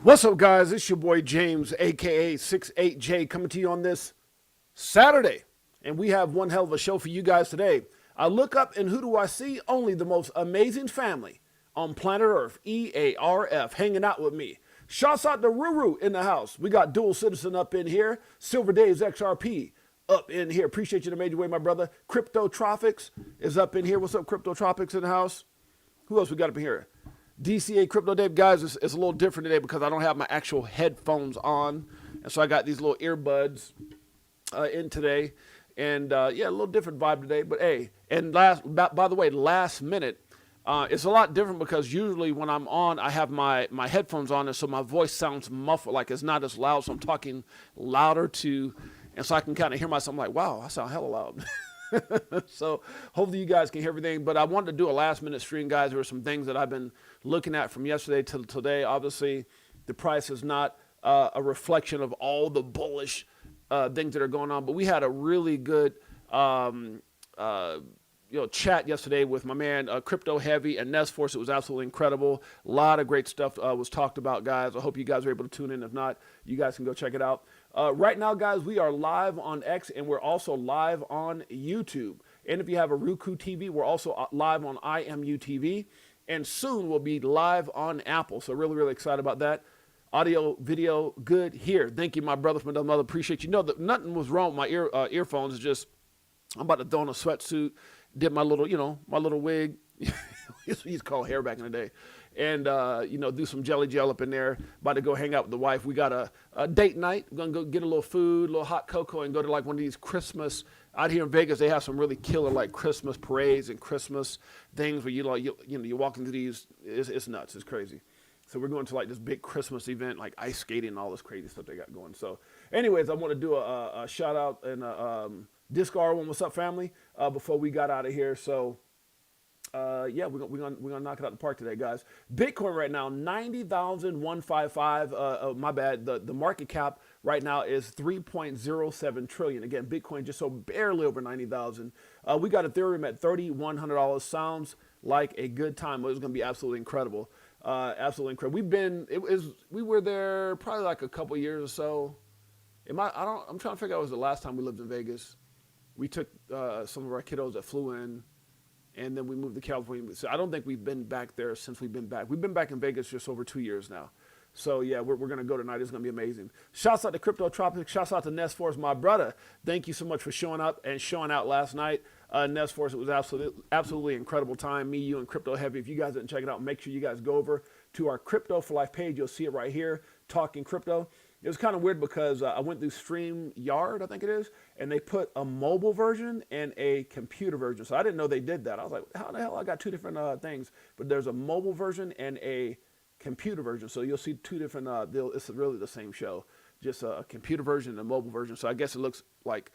What's up, guys? It's your boy James, aka 68J, coming to you on this Saturday. And we have one hell of a show for you guys today. I look up and who do I see? Only the most amazing family on planet Earth, EARF, hanging out with me. Shouts out to Ruru in the house. We got Dual Citizen up in here. Silver Days XRP up in here. Appreciate you in a major way, my brother. Crypto Tropics is up in here. What's up, Crypto Tropics in the house? Who else we got up in here? DCA Crypto Day, guys, it's a little different today because I don't have my actual headphones on. And so I got these little earbuds in today. And yeah, a little different vibe today. But hey, and by the way, last minute, it's a lot different because usually when I'm on, I have my headphones on. And so my voice sounds muffled, like it's not as loud. So I'm talking louder too. And so I can kind of hear myself. I'm like, wow, I sound hella loud. So hopefully you guys can hear everything, but I wanted to do a last minute stream, guys. There were some things that I've been looking at from yesterday to today. Obviously the price is not a reflection of all the bullish things that are going on, but we had a really good chat yesterday with my man Crypto Heavy and Nestforce. It was absolutely incredible. A lot of great stuff was talked about, guys. I hope you guys are able to tune in. If not, you guys can go check it out. Right now, guys, we are live on X, and we're also live on YouTube. And if you have a Roku TV, we're also live on IMU TV. And soon we'll be live on Apple. So really, really excited about that. Audio, video, good here. Thank you, my brother from another mother. Appreciate you. No, nothing was wrong with my earphones. It's just I'm about to throw on a sweatsuit, did my little, my little wig. He's called hair back in the day. And, do some jelly gel up in there. About to go hang out with the wife. We got a date night. We're going to go get a little food, a little hot cocoa, and go to like one of these Christmas. Out here in Vegas, they have some really killer like Christmas parades and Christmas things where you walk into these. It's nuts. It's crazy. So we're going to like this big Christmas event, like ice skating and all this crazy stuff they got going. So anyways, I want to do a shout out and Discard one. What's up, family? Before we got out of here. So yeah, we're gonna knock it out the park today, guys. Bitcoin right now 90,155. My bad. The market cap right now is 3.07 trillion. Again, Bitcoin just so barely over 90,000. We got Ethereum at $3,100. Sounds like a good time. It was gonna be absolutely incredible. Absolutely incredible. We were there probably like a couple years or so. I'm trying to figure out, was the last time we lived in Vegas. We took some of our kiddos that flew in. And then we moved to California. So I don't think we've been back there since we've been back. We've been back in Vegas just over 2 years now. So yeah, we're going to go tonight. It's going to be amazing. Shouts out to Crypto Tropics. Shouts out to Nestforce, my brother. Thank you so much for showing up and showing out last night. Nestforce, it was absolutely incredible time. Me, you, and Crypto Heavy. If you guys didn't check it out, make sure you guys go over to our Crypto for Life page. You'll see it right here, Talking Crypto. It was kind of weird because I went through StreamYard, I think it is, and they put a mobile version and a computer version. So I didn't know they did that. I was like, how the hell? I got two different things. But there's a mobile version and a computer version. So you'll see two different, it's really the same show, just a computer version and a mobile version. So I guess it looks like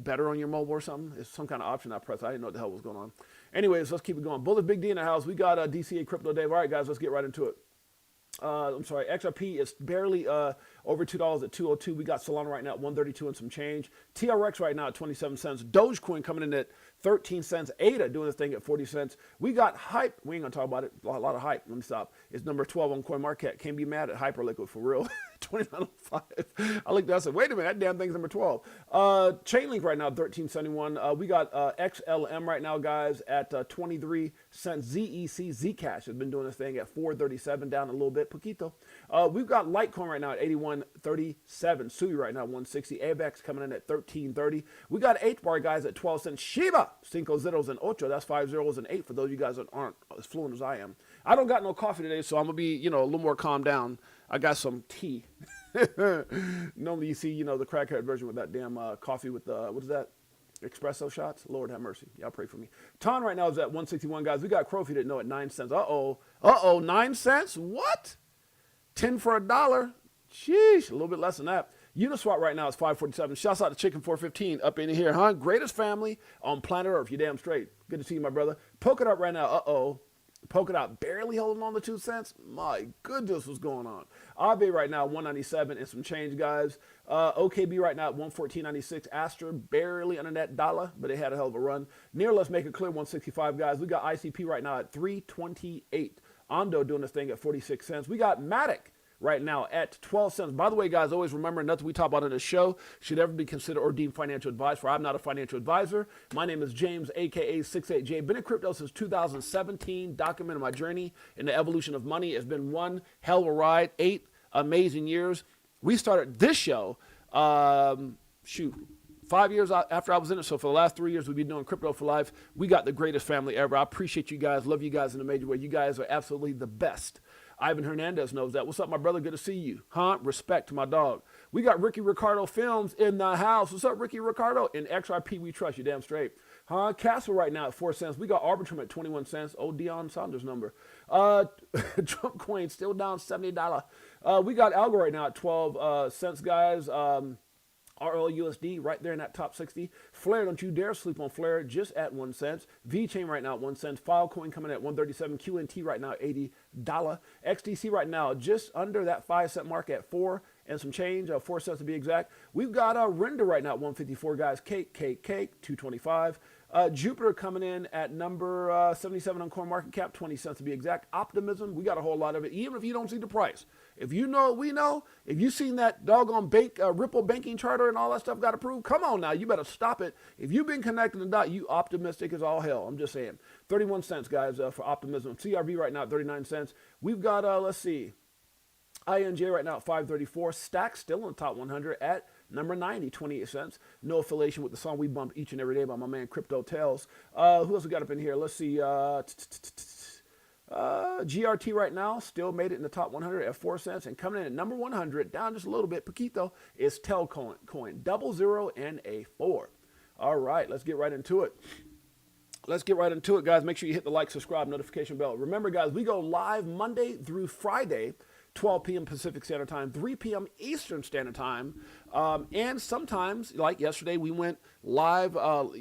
better on your mobile or something. It's some kind of option I pressed. I didn't know what the hell was going on. Anyways, let's keep it going. Bullet Big D in the house. We got DCA Crypto Dave. All right, guys, let's get right into it. I'm sorry, XRP is barely over $2 at 202. We got Solana right now at 132 and some change. TRX right now at 27 cents. Dogecoin coming in at 13 cents. ADA doing this thing at 40 cents. We got Hype. We ain't going to talk about it. A lot of Hype. Let me stop. It's number 12 on CoinMarket. Can't be mad at Hyperliquid for real. 29.05. I looked at that and said, wait a minute, that damn thing's number 12. Chainlink right now, 13.71. We got XLM right now, guys, at 23 cents. ZEC, Zcash has been doing this thing at 437, down a little bit, poquito. We've got Litecoin right now at 81.37. Sui right now, 160. AVEX coming in at 13.30. We got HBAR, guys, at 12 cents. Shiba, cinco zeros and ocho. That's 5 zeros and 8 for those of you guys that aren't as fluent as I am. I don't got no coffee today, so I'm going to be, a little more calmed down. I got some tea. Normally you see, the crackhead version with that damn coffee with what is that? Espresso shots. Lord have mercy. Y'all pray for me. Ton right now is at 161, guys. We got Crow, if you didn't know, at 9 cents. Uh-oh, 9 cents? What? 10 for $1. Sheesh, a little bit less than that. Uniswap right now is 547. Shouts out to Chicken 415 up in here, huh? Greatest family on planet Earth. You damn straight. Good to see you, my brother. Polkadot right now. Uh-oh. Polkadot barely holding on to 2 cents. My goodness, what's going on? Aave right now, 197 and some change, guys. OKB right now at 114.96. Astra barely under that dollar, but it had a hell of a run. Near, let's make it clear, 165, guys. We got ICP right now at 328. Ondo doing this thing at 46 cents. We got Matic right now at 12 cents. By the way, guys, always remember, nothing we talk about on this show should ever be considered or deemed financial advice, for I'm not a financial advisor. My name is James, aka 68J. Been in crypto since 2017, documenting my journey in the evolution of money. It's been one hell of a ride, 8 amazing years. We started this show, 5 years after I was in it. So for the last 3 years, we've been doing Crypto for Life. We got the greatest family ever. I appreciate you guys. Love you guys in a major way. You guys are absolutely the best. Ivan Hernandez knows that. What's up, my brother? Good to see you. Respect to my dog. We got Ricky Ricardo Films in the house. What's up, Ricky Ricardo? In XRP, we trust you. Damn straight. Castle right now at 4 cents. We got Arbitrum at 21 cents. Oh, Deion Saunders number. Trump coin still down $70. We got Algo right now at 12 cents, guys. RLUSD right there in that top 60. Flare, don't you dare sleep on Flare, just at 1 cent. VChain right now at 1 cent. Filecoin coming at 137. QNT right now at $80. XTC right now just under that 5 cent mark at 4 and some change, 4 cents to be exact. We've got Render right now at 154, guys. Cake, 225. Jupiter coming in at number 77 on CoinMarketCap, 20 cents to be exact. Optimism, we got a whole lot of it, even if you don't see the price. If you know what we know, if you seen that doggone Ripple banking charter and all that stuff got approved, come on now, you better stop it. If you've been connecting the dot, you optimistic as all hell. I'm just saying. 31 cents, guys, for Optimism. CRV right now at 39 cents. We've got, let's see, INJ right now at 534. Stack still in the top 100 at number 90, 28 cents. No affiliation with the song we bump each and every day by my man Crypto Tales. Who else we got up in here? Let's see. GRT right now still made it in the top 100 at 4 cents, and coming in at number 100, down just a little bit, Paquito, is Telcoin, 00 and a 4. All right, let's get right into it. Guys. Make sure you hit the like, subscribe, notification bell. Remember, guys, we go live Monday through Friday, 12 p.m. Pacific Standard Time, 3 p.m. Eastern Standard Time. And sometimes, like yesterday, we went live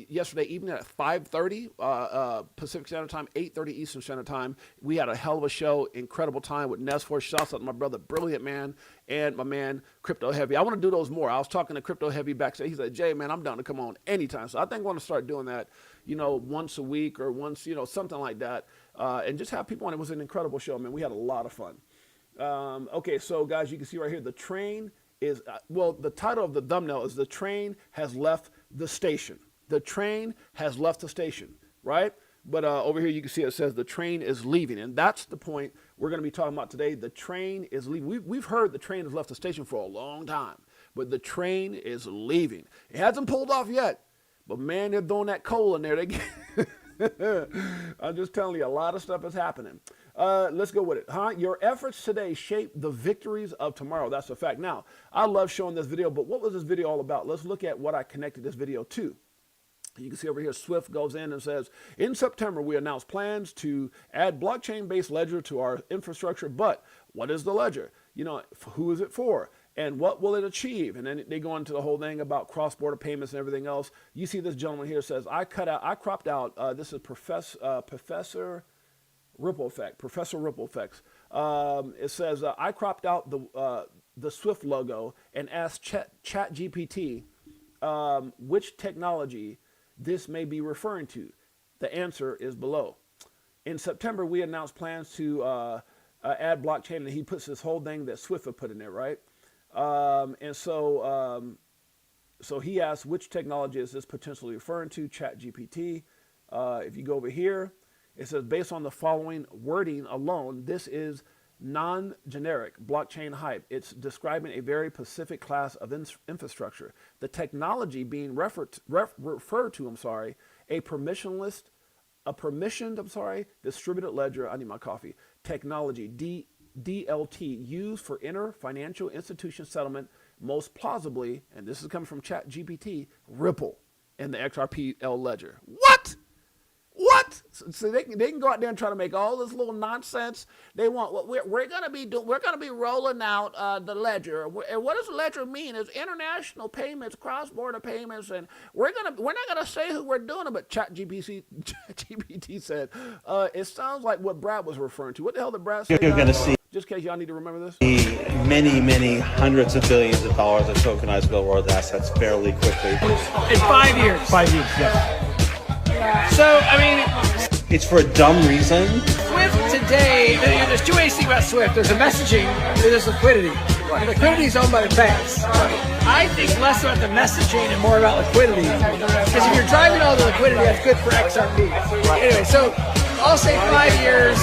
yesterday evening at 5:30 Pacific Standard Time, 8:30 Eastern Standard Time. We had a hell of a show, incredible time with Nesfor. Shouts out to my brother, Brilliant Man, and my man, Crypto Heavy. I want to do those more. I was talking to Crypto Heavy backstage. He said, Jay, man, I'm down to come on anytime. So I think I want to start doing that, once a week or once, something like that. And just have people on. It was an incredible show, man. We had a lot of fun. Okay, so guys, you can see right here, the train is, the title of the thumbnail is The Train Has Left the Station. The train has left the station, right? But over here, you can see it says the train is leaving. And that's the point we're going to be talking about today. The train is leaving. We've heard the train has left the station for a long time, but the train is leaving. It hasn't pulled off yet, but man, they're throwing that coal in there. I'm just telling you, a lot of stuff is happening. Let's go with it. Your efforts today shape the victories of tomorrow. That's a fact. Now, I love showing this video, but what was this video all about? Let's look at what I connected this video to. You can see over here, Swift goes in and says, in September, we announced plans to add blockchain-based ledger to our infrastructure. But what is the ledger? Who is it for? And what will it achieve? And then they go into the whole thing about cross-border payments and everything else. You see this gentleman here says, I cropped out, this is Professor Ripple Effects. It says, I cropped out the Swift logo and asked ChatGPT which technology this may be referring to. The answer is below. In September, we announced plans to add blockchain, and he puts this whole thing that Swift had put in there, right? So he asked, which technology is this potentially referring to? ChatGPT. If you go over here, it says, based on the following wording alone, this is non-generic blockchain hype. It's describing a very specific class of infrastructure. The technology being referred to, a permissioned, distributed ledger, I need my coffee, technology, DLT, used for inter-financial institution settlement, most plausibly, and this is coming from ChatGPT, Ripple in the XRP ledger. What? So they can go out there and try to make all this little nonsense. They want we're gonna be rolling out the ledger. And what does ledger mean? It's international payments, cross-border payments, and we're not gonna say who we're doing it. But ChatGPT said it sounds like what Brad was referring to. What the hell did Brad say? You're gonna see. Just in case y'all need to remember this. Many hundreds of billions of dollars of tokenized real-world assets fairly quickly. In 5 years. 5 years, yeah. So, I mean, It's for a dumb reason. Swift today, there's two ways to think about Swift. There's a messaging, and there's liquidity. And liquidity is owned by the banks. I think less about the messaging and more about liquidity. Because if you're driving all the liquidity, that's good for XRP. Anyway, so I'll say 5 years,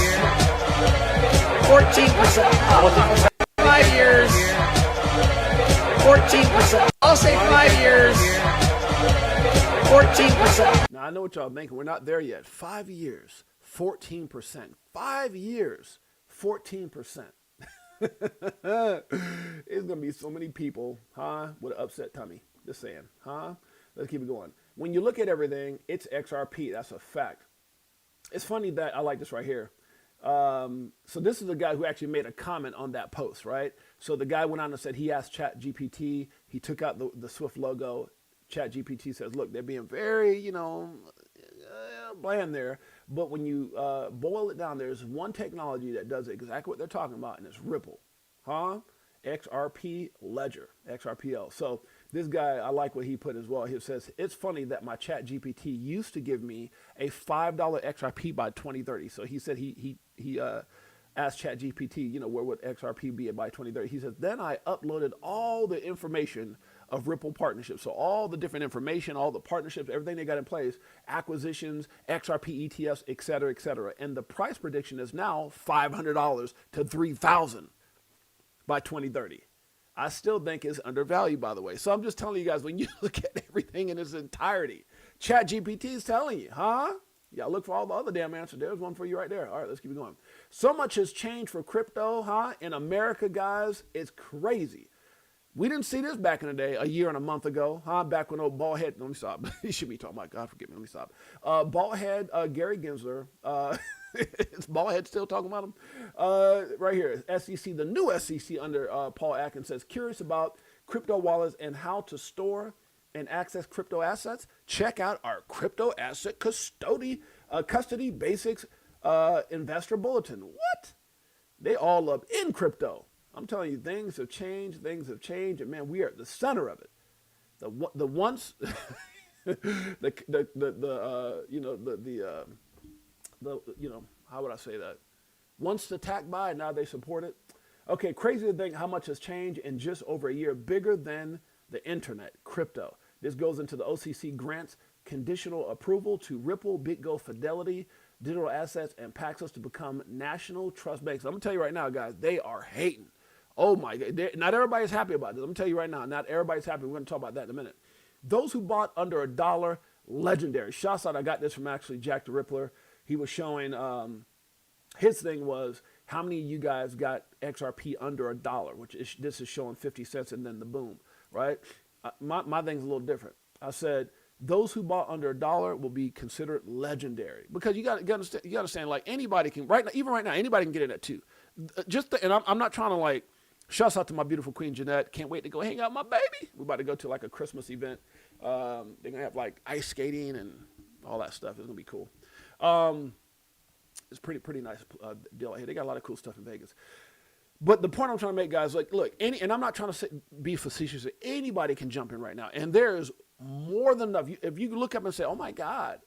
14%. 5 years, 14%. I'll say 5 years, 14%. Now, I know what y'all thinking. We're not there yet. 5 years, 14%. 5 years, 14%. It's going to be so many people, with an upset tummy. Just saying, Let's keep it going. When you look at everything, it's XRP. That's a fact. It's funny that I like this right here. So this is the guy who actually made a comment on that post, right? So the guy went on and said he asked ChatGPT. He took out the Swift logo. ChatGPT says, look, they're being very, bland there. But when you boil it down, there's one technology that does exactly what they're talking about, and it's Ripple. XRP Ledger, XRPL. So this guy, I like what he put as well. He says, it's funny that my ChatGPT used to give me a $5 XRP by 2030. So he said he asked ChatGPT, where would XRP be by 2030? He says, then I uploaded all the information of Ripple partnerships. So all the different information, all the partnerships, everything they got in place, acquisitions, XRP ETFs, et cetera, et cetera. And the price prediction is now $500 to $3,000 by 2030. I still think it's undervalued, by the way. So I'm just telling you guys, when you look at everything in its entirety, ChatGPT is telling you, Yeah, look for all the other damn answers. There's one for you right there. All right, let's keep it going. So much has changed for crypto, In America, guys, it's crazy. We didn't see this back in the day, a year and a month ago, Back when old baldhead, let me stop. He should be talking about, God forgive me, let me stop. Baldhead Gary Gensler, is Baldhead still talking about him? Right here, SEC, the new SEC under Paul Atkins says, curious about crypto wallets and how to store and access crypto assets? Check out our crypto asset custody basics investor bulletin. What? They all up in crypto. I'm telling you, things have changed, and man, we are at the center of it. The once, how would I say that? Once attacked by, now they support it. Okay, crazy to think how much has changed in just over a year, bigger than the internet, crypto. This goes into the OCC grants conditional approval to Ripple, BitGo, Fidelity, digital assets, and Paxos to become national trust banks. I'm gonna tell you right now, guys, they are hating. Oh my God, not everybody's happy about this. I'm gonna tell you right now, not everybody's happy. We're gonna talk about that in a minute. Those who bought under $1, legendary. Shouts out, I got this from actually Jack the Rippler. He was showing, his thing was, how many of you guys got XRP under $1, which this is showing 50 cents and then the boom, right? My thing's a little different. I said, those who bought under $1 will be considered legendary, because you got to understand, like, anybody can even right now, anybody can get in at $2. And I'm not trying to, like, shouts out to my beautiful queen Jeanette. Can't wait to go hang out with my baby. We're about to go to like a Christmas event. They're gonna have like ice skating and all that stuff. It's gonna be cool. It's pretty nice deal here. They got a lot of cool stuff in Vegas. But the point I'm trying to make, guys, like, look, and I'm not trying to be facetious. Anybody can jump in right now, and there's more than enough. If you look up and say, "Oh my God,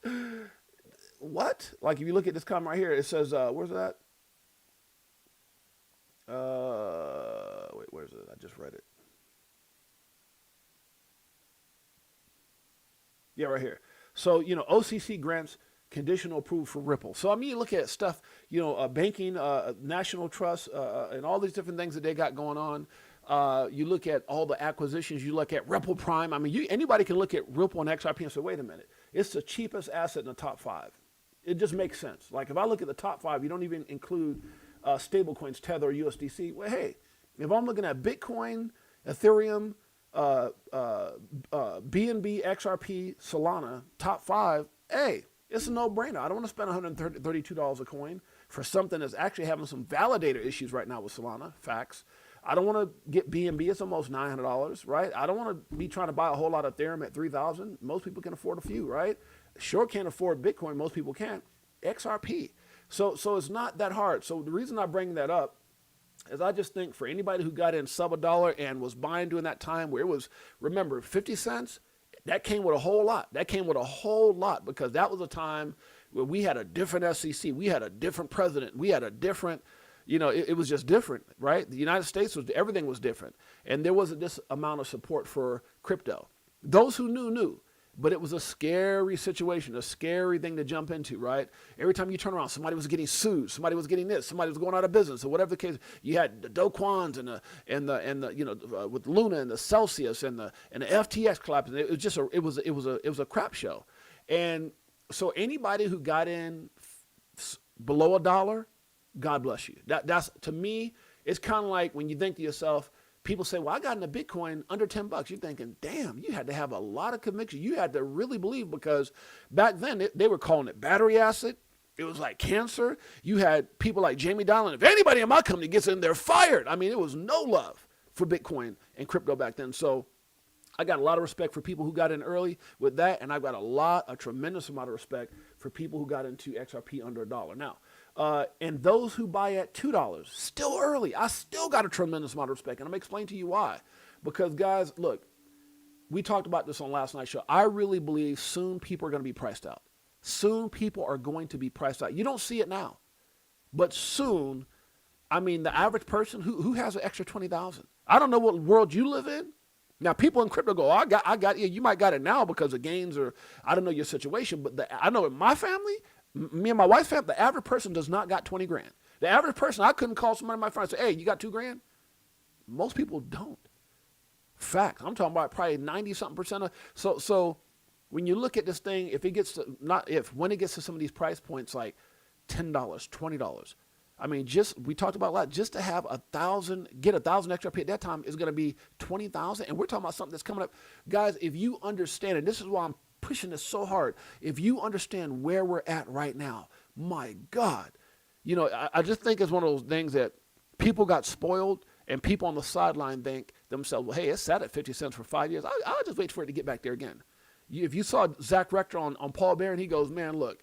what?" Like, if you look at this comment right here, it says, "Where's that?" Wait, where's it? I just read it. Yeah, right here. So, OCC grants conditional approval for Ripple. So, I mean, you look at stuff, banking, national trust, and all these different things that they got going on. You look at all the acquisitions. You look at Ripple Prime. I mean, anybody can look at Ripple and XRP and say, wait a minute, it's the cheapest asset in the top 5. It just makes sense. Like, if I look at the top 5, you don't even include stable coins, Tether, USDC. Well, hey, if I'm looking at Bitcoin, Ethereum, BNB, XRP, Solana, top 5, hey, it's a no-brainer. I don't want to spend $132 a coin for something that's actually having some validator issues right now with Solana. Facts. I don't want to get BNB. It's almost $900, right? I don't want to be trying to buy a whole lot of Ethereum at $3,000. Most people can afford a few, right? Sure can't afford Bitcoin. Most people can't. XRP. So it's not that hard. So the reason I bring that up is I just think for anybody who got in sub $1 and was buying during that time where it was, remember, 50 cents, that came with a whole lot. That came with a whole lot, because that was a time we had a different SEC, we had a different president, we had a different, it was just different, right? The United States everything was different, and there wasn't this amount of support for crypto. Those who knew. But it was a scary situation, a scary thing to jump into, right? Every time you turn around, somebody was getting sued, somebody was getting this, somebody was going out of business, or whatever the case. You had the Do Kwons and the with Luna and the Celsius and the FTX collapsing. It was just it was a crap show, and so anybody who got in below $1, God bless you. That's to me, it's kind of like when you think to yourself. People say, well, I got into Bitcoin under $10. You're thinking, damn, you had to have a lot of conviction. You had to really believe, because back then they were calling it battery acid. It was like cancer. You had people like Jamie Dimon. If anybody in my company gets in, they're fired. I mean, it was no love for Bitcoin and crypto back then. So I got a lot of respect for people who got in early with that. And I've got a tremendous amount of respect for people who got into XRP under $1. Now, and those who buy at $2, still early. I still got a tremendous amount of respect. And I'm going to explain to you why. Because, guys, look, we talked about this on last night's show. I really believe soon people are going to be priced out. Soon people are going to be priced out. You don't see it now. But soon, I mean, the average person who has an extra 20,000. I don't know what world you live in. Now, people in crypto go, I got you might got it now because of gains, or I don't know your situation. But I know in my family, me and my wife's family, the average person does not got 20 grand. The average person, I couldn't call somebody in my friends and say, hey, you got 2 grand? Most people don't. Fact. I'm talking about probably 90-something%. So when you look at this thing, when it gets to some of these price points like $10, $20, I mean, we talked about a lot, just to have 1,000 XRP at that time is going to be 20,000. And we're talking about something that's coming up. Guys, if you understand, and this is why I'm pushing this so hard, if you understand where we're at right now, my God, I just think it's one of those things that people got spoiled, and people on the sideline think themselves, well, hey, it's sat at 50 cents for 5 years. I'll just wait for it to get back there again. If you saw Zach Rector on Paul Barron, he goes, man, look,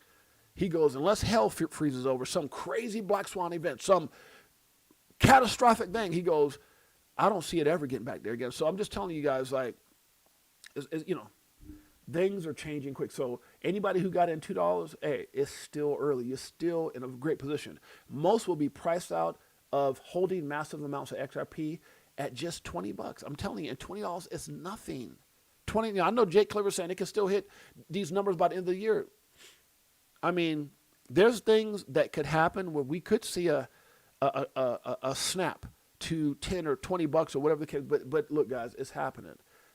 he goes, unless hell freezes over, some crazy black swan event, some catastrophic thing, he goes, I don't see it ever getting back there again. So I'm just telling you guys, like, things are changing quick. So anybody who got in $2, hey, it's still early. You're still in a great position. Most will be priced out of holding massive amounts of XRP at just $20. I'm telling you, and $20 is nothing. I know Jake Cliver saying it can still hit these numbers by the end of the year. I mean, there's things that could happen where we could see a snap to 10 or $20 or whatever the case. But look, guys, it's happening.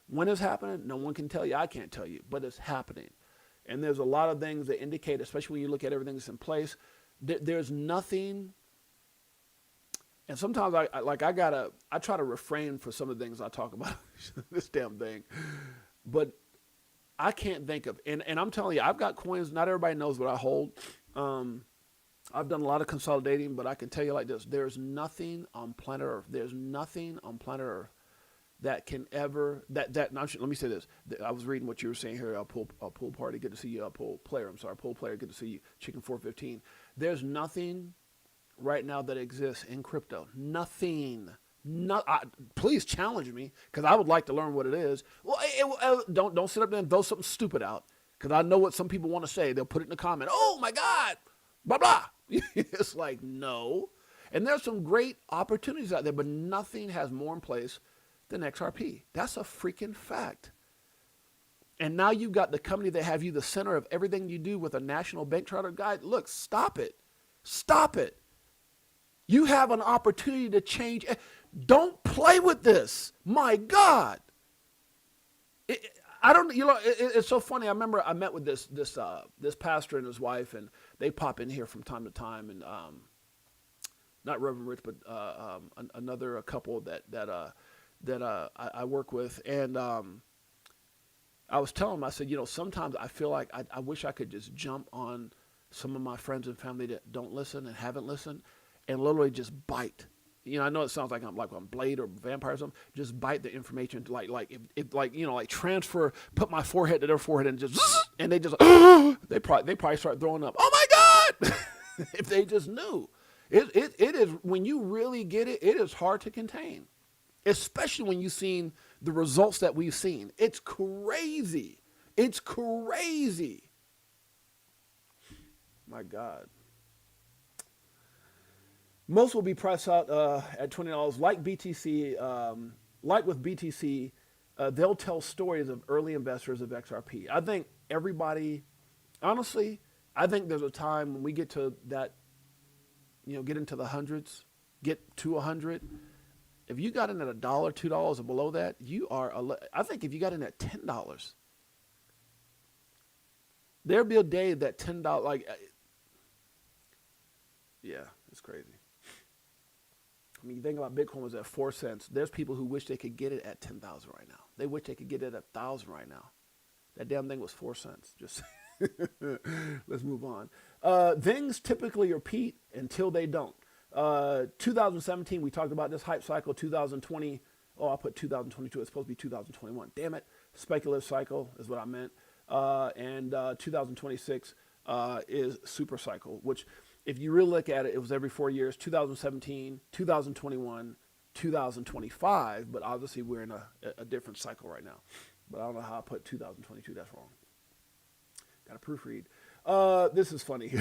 When it's happening, no one can tell you. I can't tell you, but it's happening. And there's a lot of things that indicate, especially when you look at everything that's in place, there's nothing. And sometimes I try to refrain for some of the things I talk about, this damn thing. But I can't think of, and I'm telling you, I've got coins. Not everybody knows what I hold. I've done a lot of consolidating, but I can tell you like this: there's nothing on planet Earth. There's nothing on planet Earth that can ever that. Now, let me say this: I was reading what you were saying here. Pool party, good to see you. Pool player, pool player, good to see you. Chicken 415. There's nothing right now that exists in crypto. Nothing. Please challenge me, because I would like to learn what it is. Well, don't sit up there and throw something stupid out, because I know what some people want to say. They'll put it in the comment. Oh my God, blah blah. It's like, no. And there's some great opportunities out there, but nothing has more in place than XRP. That's a freaking fact. And now you've got the company that have you the center of everything you do with a national bank charter guide. Look, stop it. Stop it. You have an opportunity to change. Don't play with this. My God. It's so funny. I remember I met with this pastor and his wife, and they pop in here from time to time, and not Reverend Rich, but another couple that I work with, and I was telling them, I said, sometimes I feel like I wish I could just jump on some of my friends and family that don't listen and haven't listened, and literally just bite. I know it sounds like I'm Blade or Vampire or something. Just bite the information, like transfer, put my forehead to their forehead, and just, and they just, they probably start throwing up. Oh my God! If they just knew, it is, when you really get it, it is hard to contain, especially when you've seen the results that we've seen. It's crazy. It's crazy. My God. Most will be priced out at $20. Like BTC, like with BTC, they'll tell stories of early investors of XRP. I think everybody, honestly, I think there's a time when we get to that, get into the hundreds, get to 100. If you got in at $1, $2 or below that, you are. I think if you got in at $10, there'll be a day that $10, yeah, it's crazy. I mean, you think about Bitcoin was at 4 cents. There's people who wish they could get it at 10,000 right now. They wish they could get it at 1,000 right now. That damn thing was 4 cents. Just let's move on. Things typically repeat until they don't. 2017, we talked about this hype cycle. 2020, I put 2022. It's supposed to be 2021. Damn it. Speculative cycle is what I meant. And 2026 is super cycle, which if you really look at it, it was every 4 years, 2017, 2021, 2025, but obviously we're in a different cycle right now. But I don't know how I put 2022, that's wrong. Got to proofread. This is funny.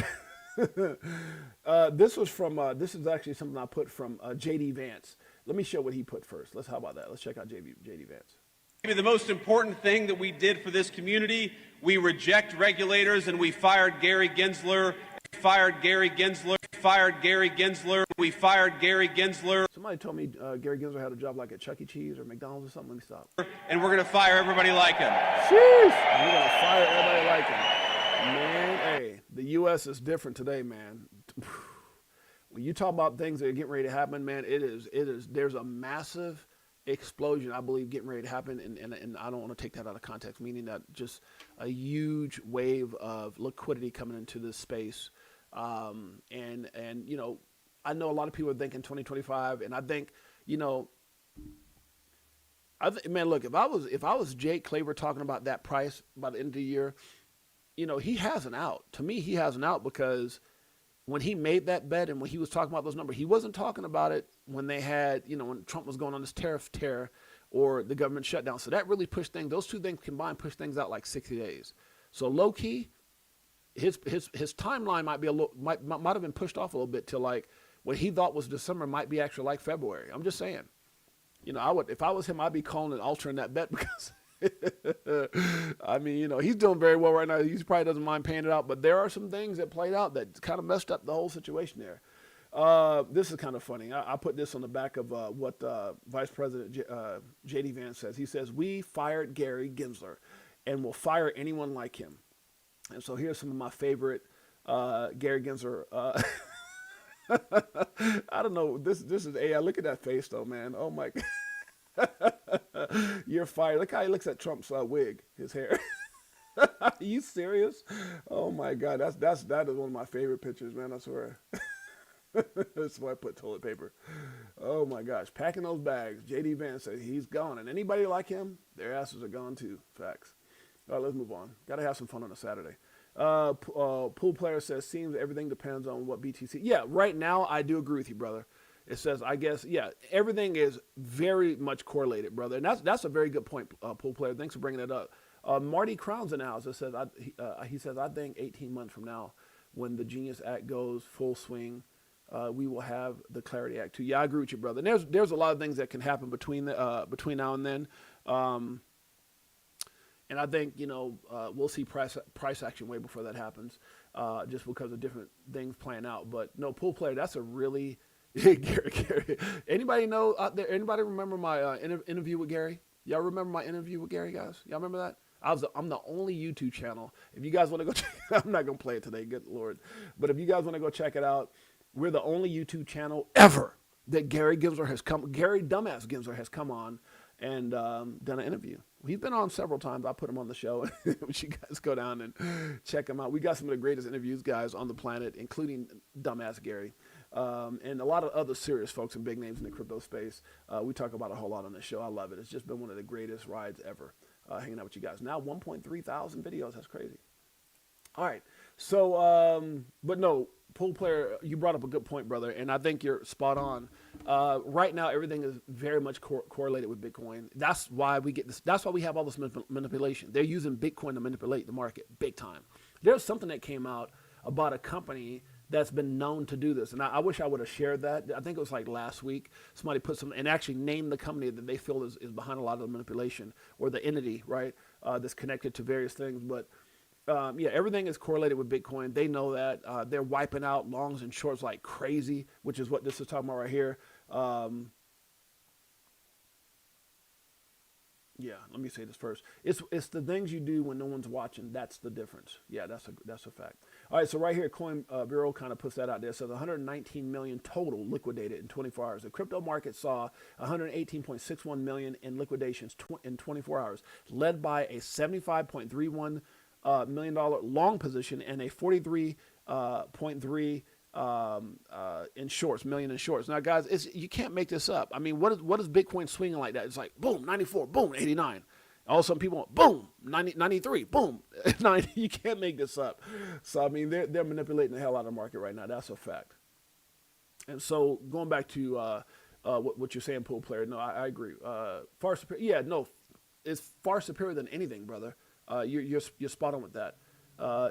This is actually something I put from J.D. Vance. Let me show what he put first. How about that? Let's check out J.D. Vance. Maybe the most important thing that we did for this community, we reject regulators and we fired Gary Gensler. Fired Gary Gensler. Fired Gary Gensler. We fired Gary Gensler. Somebody told me Gary Gensler had a job like at Chuck E. Cheese or McDonald's or something. Let me stop. And we're going to fire everybody like him. Sheesh. We're going to fire everybody like him. Man, hey, the U.S. is different today, man. When you talk about things that are getting ready to happen, man, there's a massive explosion, I believe, getting ready to happen, and I don't want to take that out of context, meaning that just a huge wave of liquidity coming into this space. And I know a lot of people are thinking 2025, and I think, man, look, if I was Jake Claver talking about that price by the end of the year, he has an out. To me, he has an out because when he made that bet and when he was talking about those numbers, he wasn't talking about it when they had, when Trump was going on this tariff tear or the government shutdown. So that really pushed things, those two things combined pushed things out like 60 days. So low key, his timeline might have been pushed off a little bit till like what he thought was December might be actually like February. I'm just saying, if I was him, I'd be calling and altering that bet because I mean, he's doing very well right now. He probably doesn't mind paying it out, but there are some things that played out that kind of messed up the whole situation there. This is kind of funny. I put this on the back of what Vice President J.D. Vance says. He says, "We fired Gary Gensler and will fire anyone like him." And so here's some of my favorite Gary Gensler. I don't know. This is AI. Look at that face, though, man. Oh, my God. You're fired. Look how he looks at Trump's wig, his hair. Are you serious? Oh my God, that is one of my favorite pictures, man. I swear. That's why I put toilet paper. Oh my gosh, packing those bags. J.D. Vance said he's gone, and anybody like him, their asses are gone too. Facts. All right, let's move on. Got to have some fun on a Saturday. Pool player says seems everything depends on what BTC. Yeah, right now I do agree with you, brother. It says, I guess, yeah, everything is very much correlated, brother. And that's a very good point, pool player. Thanks for bringing that up. Marty Crown's analysis says, he says, I think 18 months from now, when the Genius Act goes full swing, we will have the Clarity Act too. Yeah, I agree with you, brother. And there's a lot of things that can happen between now and then. And I think, we'll see price action way before that happens, just because of different things playing out. But no, pool player, that's a really... Gary. Anybody know out there? Anybody remember my interview with Gary? Y'all remember my interview with Gary, guys? Y'all remember that? I'm the only YouTube channel. If you guys want to go check it out, I'm not going to play it today, good Lord. But if you guys want to go check it out, we're the only YouTube channel ever that Gary Dumbass Gensler has come on and done an interview. He's been on several times. I put him on the show. You guys go down and check him out. We got some of the greatest interviews, guys, on the planet, including Dumbass Gary. And a lot of other serious folks and big names in the crypto space. We talk about a whole lot on this show. I love it. It's just been one of the greatest rides ever, hanging out with you guys. Now 1.3 thousand videos. That's crazy. All right. So, but no, pool player, you brought up a good point, brother. And I think you're spot on. Right now, everything is very much correlated with Bitcoin. That's why we get this. That's why we have all this manipulation. They're using Bitcoin to manipulate the market big time. There's something that came out about a company that's been known to do this. And I wish I would have shared that. I think it was like last week. Somebody put some and actually named the company that they feel is behind a lot of the manipulation, or the entity, right, that's connected to various things. But yeah, everything is correlated with Bitcoin. They know that. They're wiping out longs and shorts like crazy, which is what this is talking about right here. Yeah, let me say this first. It's the things you do when no one's watching. That's the difference. Yeah, that's a fact. All right, so right here, Coin Bureau kind of puts that out there. So the 119 million total liquidated in 24 hours. The crypto market saw 118.61 million in liquidations in 24 hours, led by a $75.31 million long position and a 43.3 in shorts, million in shorts. Now, guys, you can't make this up. I mean, what is Bitcoin swinging like that? It's like boom, 94, boom, 89. All of a sudden, people want boom, 90, 93, boom, 90. You can't make this up. So I mean, they're manipulating the hell out of the market right now. That's a fact. And so going back to what you're saying, pool player. No, I agree. Far superior. Yeah, no, it's far superior than anything, brother. You're spot on with that.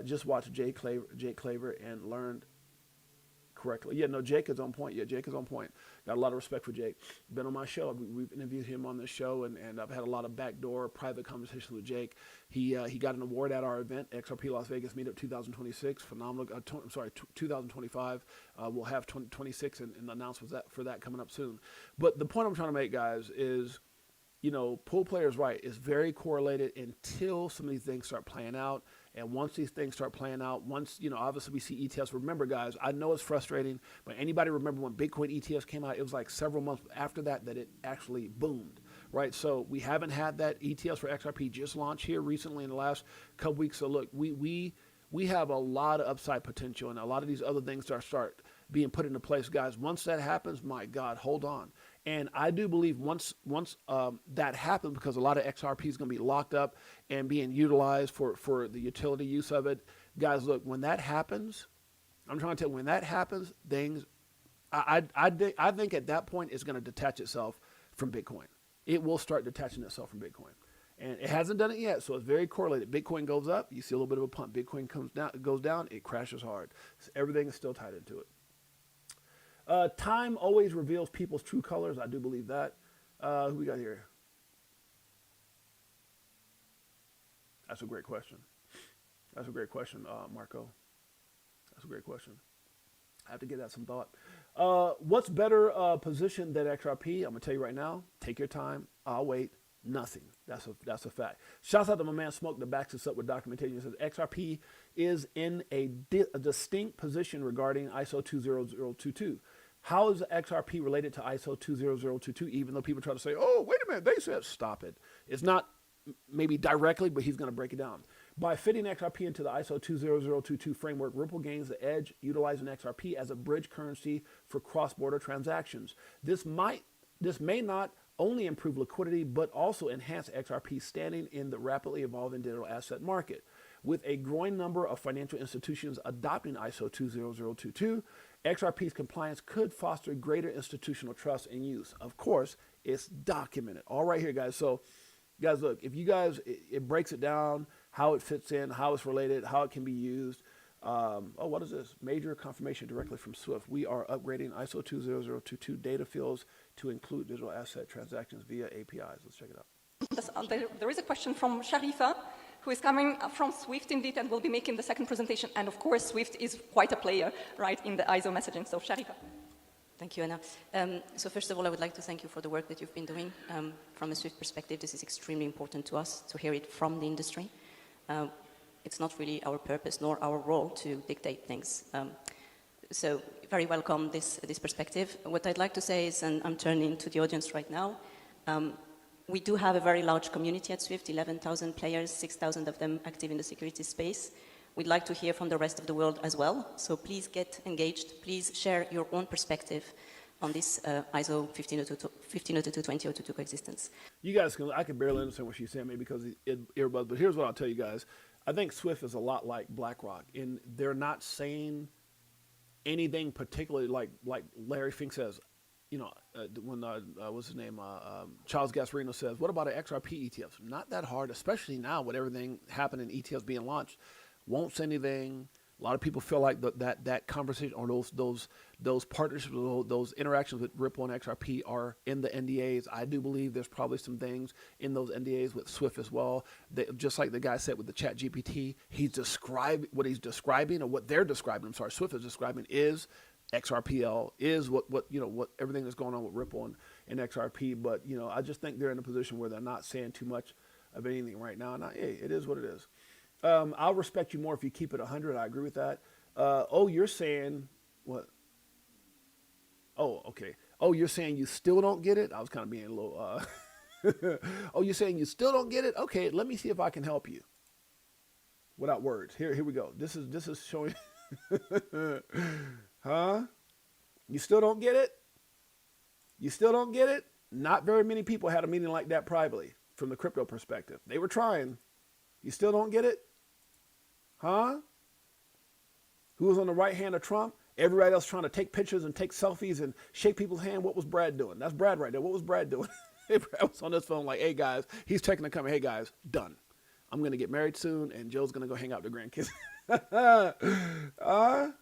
Just watch Jake Claver and learned correctly. Yeah, no, Jake is on point. Yeah, Jake is on point. Got a lot of respect for Jake. Been on my show. We've interviewed him on this show, and I've had a lot of backdoor private conversations with Jake. He got an award at our event, XRP Las Vegas Meetup 2026. Phenomenal. 2025. We'll have 2026 and announcements for that coming up soon. But the point I'm trying to make, guys, is, you know, pool players, right, is very correlated until some of these things start playing out. And once these things start playing out, once, you know, obviously we see ETFs. Remember, guys, I know it's frustrating, but anybody remember when Bitcoin ETFs came out? It was like several months after that it actually boomed, right? So we haven't had that. ETFs for XRP just launched here recently in the last couple weeks. So look, we have a lot of upside potential, and a lot of these other things start being put into place, guys. Once that happens, my God, hold on. And I do believe once that happens, because a lot of XRP is going to be locked up and being utilized for the utility use of it. Guys, look, when that happens, I'm trying to tell you, when that happens, things, I think at that point it's going to detach itself from Bitcoin. It will start detaching itself from Bitcoin. And it hasn't done it yet, so it's very correlated. Bitcoin goes up, you see a little bit of a pump. Bitcoin goes down, it crashes hard. So everything is still tied into it. Time always reveals people's true colors. I do believe that. Who we got here? That's a great question. That's a great question, Marco. That's a great question. I have to give that some thought. What's better position than XRP? I'm going to tell you right now. Take your time. I'll wait. Nothing. That's a fact. Shouts out to my man Smoke that backs us up with documentation. He says XRP is in a distinct position regarding ISO 20022. How is XRP related to ISO 20022? Even though people try to say, oh, wait a minute, they said stop it. It's not maybe directly, but he's going to break it down. By fitting XRP into the ISO 20022 framework, Ripple gains the edge utilizing XRP as a bridge currency for cross-border transactions. This may not only improve liquidity, but also enhance XRP's standing in the rapidly evolving digital asset market. With a growing number of financial institutions adopting ISO 20022, XRP's compliance could foster greater institutional trust and use. Of course, it's documented. All right here, guys. So, guys, look, if you guys, it breaks it down, how it fits in, how it's related, how it can be used. Oh, what is this? Major confirmation directly from SWIFT. We are upgrading ISO 20022 data fields to include digital asset transactions via APIs. Let's check it out. There is a question from Sharifa, who is coming from Swift indeed and will be making the second presentation. And of course, Swift is quite a player, right, in the ISO messaging. So Sharifa. Thank you, Anna. So first of all, I would like to thank you for the work that you've been doing. From a Swift perspective, this is extremely important to us to hear it from the industry. It's not really our purpose nor our role to dictate things. So very welcome this perspective. What I'd like to say is, and I'm turning to the audience right now, we do have a very large community at Swift, 11,000 players, 6,000 of them active in the security space. We'd like to hear from the rest of the world as well. So please get engaged. Please share your own perspective on this ISO 1502-2002 coexistence. You guys I can barely understand what she's saying, maybe because it earbuds, but here's what I'll tell you guys. I think Swift is a lot like BlackRock, and they're not saying anything particularly like Larry Fink says. You know, when what's his name? Charles Gasparino says, "What about an XRP ETF?" Not that hard, especially now with everything happening, ETFs being launched. Won't say anything. A lot of people feel like that conversation or those partnerships, those interactions with Ripple and XRP are in the NDAs. I do believe there's probably some things in those NDAs with Swift as well. Just like the guy said with the Chat GPT, he's describing what he's describing or what they're describing. I'm sorry, Swift is describing is XRPL, is what everything that's going on with Ripple and XRP. But I just think they're in a position where they're not saying too much of anything right now. And hey, it is what it is. I'll respect you more if you keep it 100. I agree with that. You're saying what? Oh, okay. Oh, you're saying you still don't get it? I was kind of being a little. Oh, you're saying you still don't get it? Okay, let me see if I can help you. Without words. Here we go. This is showing. Huh? You still don't get it? You still don't get it? Not very many people had a meeting like that privately from the crypto perspective. They were trying. You still don't get it? Huh? Who was on the right hand of Trump? Everybody else trying to take pictures and take selfies and shake people's hand. What was Brad doing? That's Brad right there. What was Brad doing? Brad was on this phone like, hey, guys. He's checking the camera. Hey, guys, done. I'm going to get married soon, and Joe's going to go hang out with the grandkids.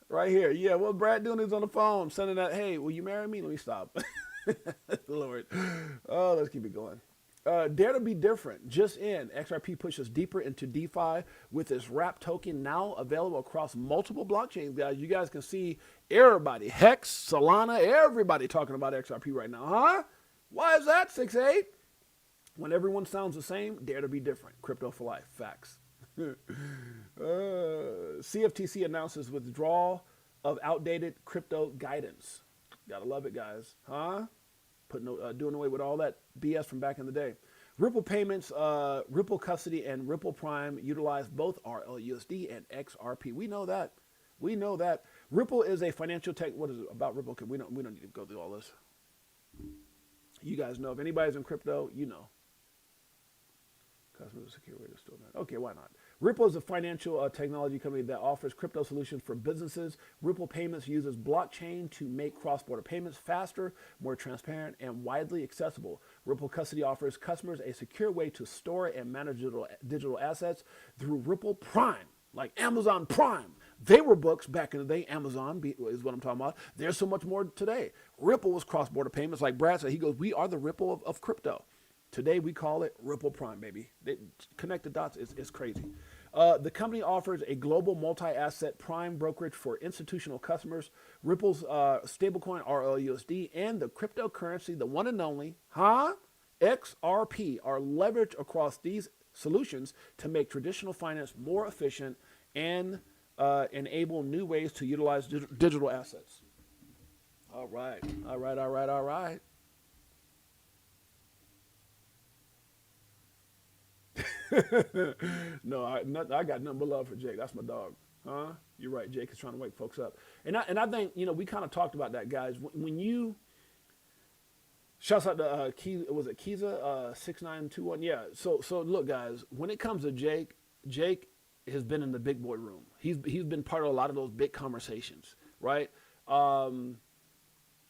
Right here. Yeah, what Brad doing is on the phone, sending that, hey, will you marry me? Let me stop. Lord. Oh, let's keep it going. Dare to be different. Just in, XRP pushes deeper into DeFi with its wrap token now available across multiple blockchains, guys. You guys can see everybody, Hex, Solana, everybody talking about XRP right now, huh? Why is that, 6-8? When everyone sounds the same, dare to be different. Crypto for life. Facts. CFTC announces withdrawal of outdated crypto guidance. Gotta love it, guys. Huh? Doing away with all that BS from back in the day. Ripple payments, Ripple custody, and Ripple Prime utilize both RLUSD and XRP. We know that. We know that. Ripple is a financial tech. What is it about Ripple? We don't need to go through all this. You guys know. If anybody's in crypto, you know. Customer secure way to store that. Okay, why not? Ripple is a financial technology company that offers crypto solutions for businesses. Ripple Payments uses blockchain to make cross-border payments faster, more transparent, and widely accessible. Ripple Custody offers customers a secure way to store and manage digital assets through Ripple Prime, like Amazon Prime. They were books back in the day. Amazon is what I'm talking about. There's so much more today. Ripple was cross-border payments. Like Brad said, he goes, we are the Ripple of crypto. Today, we call it Ripple Prime, baby. They connect the dots. It's crazy. The company offers a global multi-asset prime brokerage for institutional customers. Ripple's stablecoin, RLUSD, and the cryptocurrency, the one and only, XRP, are leveraged across these solutions to make traditional finance more efficient and enable new ways to utilize digital assets. All right. No, I got nothing but love for Jake. That's my dog. Huh? You're right. Jake is trying to wake folks up. And I think, we kind of talked about that, guys. When you, shouts out to, was it Kiza, 6921? Yeah. So look, guys, when it comes to Jake has been in the big boy room. He's been part of a lot of those big conversations, right?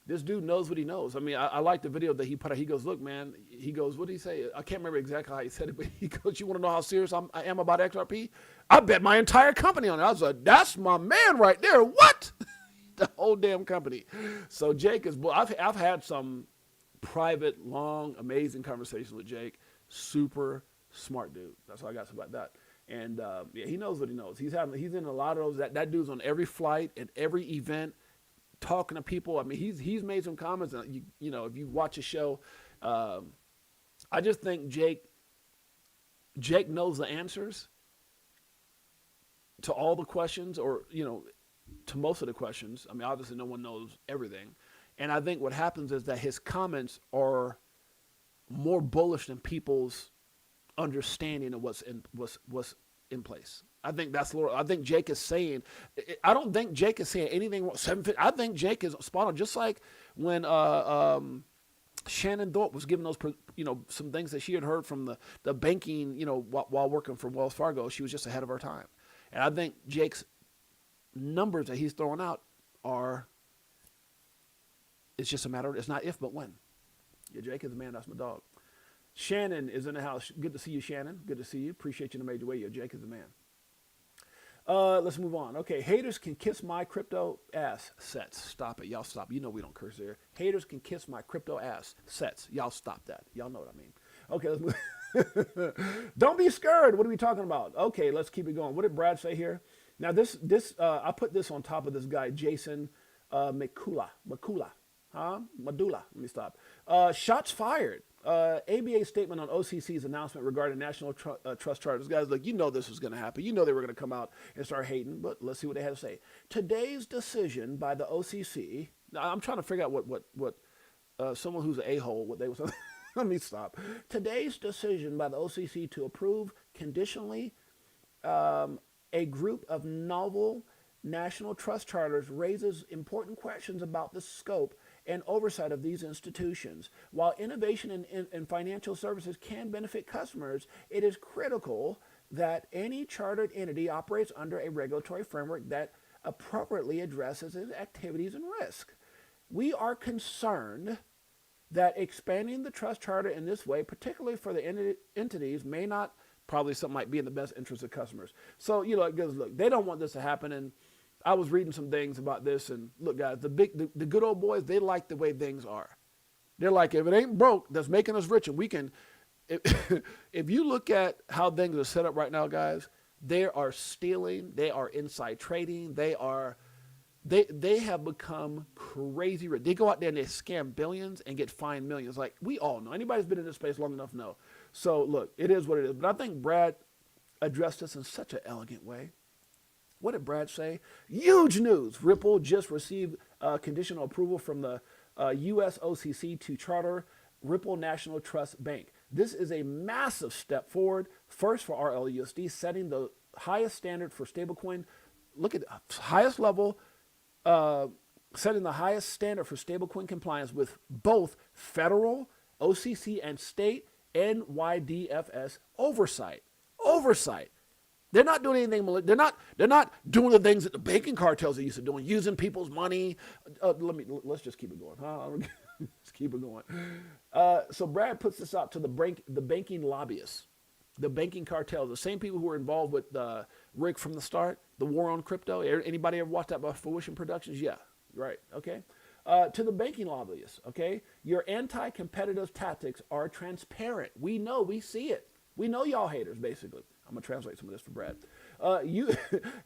This dude knows what he knows. I mean, I like the video that he put out. He goes, look, man, he goes, what did he say? I can't remember exactly how he said it, but he goes, you want to know how serious I am about XRP? I bet my entire company on it. I was like, that's my man right there. What? The whole damn company. So Jake is, I've had some private, long, amazing conversations with Jake. Super smart dude. That's all I got to say about that. And yeah, he knows what he knows. He's in a lot of those. That dude's on every flight at every event, talking to people. I mean, he's made some comments. You know, if you watch a show, I just think Jake knows the answers to all the questions, or to most of the questions. I mean, obviously, no one knows everything, and I think what happens is that his comments are more bullish than people's understanding of what's in place. I think that's Laura. I think Jake is saying. I don't think Jake is saying anything wrong. 750. I think Jake is spot on. Just like when Shannon Thorpe was giving those, some things that she had heard from the banking, while working for Wells Fargo. She was just ahead of her time. And I think Jake's numbers that he's throwing out it's just a matter of, it's not if, but when. Yeah, Jake is the man. That's my dog. Shannon is in the house. Good to see you, Shannon. Good to see you. Appreciate you in a major way. Yeah, Jake is the man. Let's move on. Okay, haters can kiss my crypto ass sets. Stop it. Y'all stop. You know we don't curse there. Haters can kiss my crypto ass sets. Y'all stop that. Y'all know what I mean. Okay, let's move. Don't be scared. What are we talking about? Okay, let's keep it going. What did Brad say here? Now I put this on top of this guy, Jason Makula. Madula. Let me stop. Shots fired. ABA statement on OCC's announcement regarding national trust charters. Guys, look, you know this was going to happen. You know they were going to come out and start hating, but let's see what they had to say. Today's decision by the OCC. Now, I'm trying to figure out what someone who's an a-hole, what they was. Let me stop. Today's decision by the OCC to approve conditionally a group of novel national trust charters raises important questions about the scope and oversight of these institutions. While innovation in financial services can benefit customers, it is critical that any chartered entity operates under a regulatory framework that appropriately addresses its activities and risk. We are concerned that expanding the trust charter in this way, particularly for the entities, may not, probably something might be in the best interest of customers. So, because look, they don't want this to happen. And I was reading some things about this, and look, guys, the good old boys, they like the way things are. They're like, if it ain't broke, that's making us rich, and we can. If you look at how things are set up right now, guys, they are stealing, they are inside trading, they have become crazy rich. They go out there and they scam billions and get fined millions. Like we all know, anybody's been in this space long enough know. So look, it is what it is. But I think Brad addressed this in such an elegant way. What did Brad say? Huge news. Ripple just received conditional approval from the U.S. OCC to charter Ripple National Trust Bank. This is a massive step forward, first for RLUSD, setting the highest standard for stablecoin. Look at the highest level, setting the highest standard for stablecoin compliance with both federal, OCC, and state NYDFS oversight. They're not doing anything. They're not doing the things that the banking cartels are used to doing, using people's money. Let's just keep it going. Let's keep it going. So Brad puts this out to the banking lobbyists, the banking cartels, the same people who were involved with Rick from the start, the war on crypto. Anybody ever watched that by Fruition Productions? Yeah, right. Okay. To the banking lobbyists. Okay, your anti-competitive tactics are transparent. We know. We see it. We know y'all haters, basically. I'm going to translate some of this for Brad.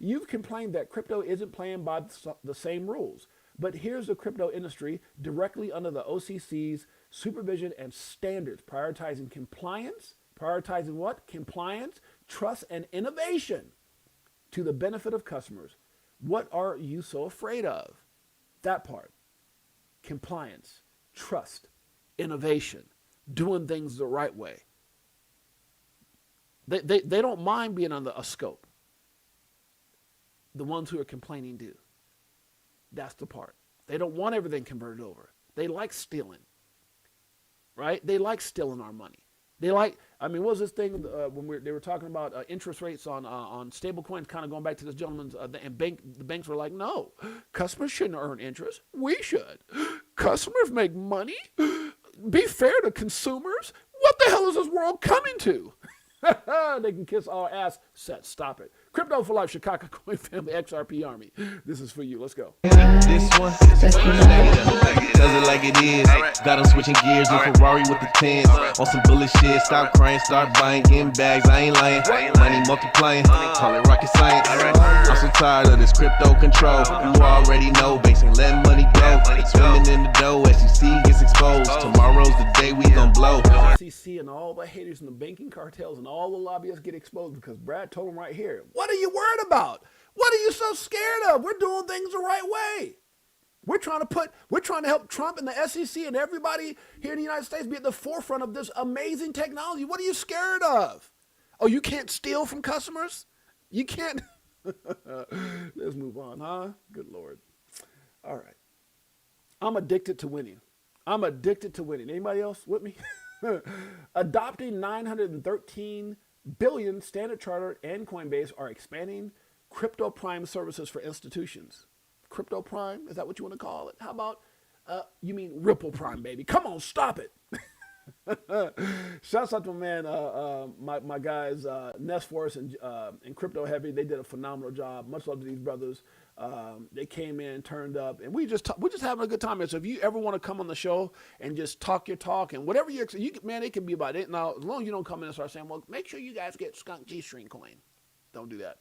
You've complained that crypto isn't playing by the same rules. But here's the crypto industry directly under the OCC's supervision and standards, prioritizing compliance. Prioritizing what? Compliance, trust, and innovation to the benefit of customers. What are you so afraid of? That part. Compliance, trust, innovation, doing things the right way. They don't mind being under a scope. The ones who are complaining do. That's the part. They don't want everything converted over. They like stealing. Right? They like stealing our money. They like, what was this thing when they were talking about interest rates on stable coins, kind of going back to this gentleman's, and the banks were like, no, customers shouldn't earn interest. We should. Customers make money. Be fair to consumers. What the hell is this world coming to? They can kiss our ass. Stop it. Crypto for Life, Chicago Coin Family, XRP Army. This is for you. Let's go. This one, does it like it is. Got them switching gears, a Ferrari with the tens. On some bullet shit, stop crying, start buying, getting bags. I ain't lying. Money multiplying, call it rocket science. I'm so tired of this crypto control. You already know, basing letting money go. Swimming in the dough, SEC gets exposed. Tomorrow's the day we gon' blow. SEC and all the haters and the banking cartels and all the lobbyists get exposed because Brad told them right here. What are you worried about? What are you so scared of? We're doing things the right way. We're trying to help Trump and the SEC and everybody here in the United States be at the forefront of this amazing technology. What are you scared of? Oh, you can't steal from customers? You can't. Let's move on, huh? Good Lord. All right. I'm addicted to winning. Anybody else with me? Adopting 913 billion Standard Chartered and Coinbase are expanding crypto prime services for institutions. Crypto prime, is that what you want to call it? How about, you mean Ripple prime, baby? Come on, stop it. Shouts out to my man, my guys, Nest Force and Crypto Heavy. They did a phenomenal job. Much love to these brothers. They came in, turned up, and we're just having a good time. And so if you ever want to come on the show and just talk your talk and whatever man, it can be about it. Now, as long as you don't come in and start saying, well, make sure you guys get Skunk G-String coin. Don't do that.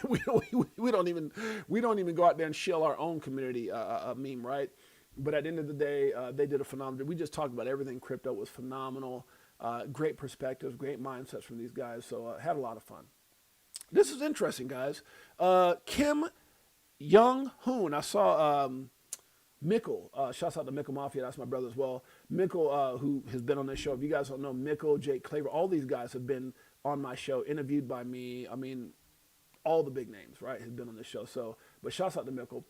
we don't even go out there and shill our own community meme, right? But at the end of the day, they did a phenomenal. We just talked about everything crypto. It was phenomenal. Great perspectives, great mindsets from these guys. So had a lot of fun. This is interesting, guys. Kim Young Hoon. I saw Mickle. Shouts out to Mickle Mafia. That's my brother as well. Mickle, who has been on this show. If you guys don't know, Mickle, Jake Claver, all these guys have been on my show, interviewed by me. I mean, all the big names, right, have been on this show. So, but shouts out to Mickle.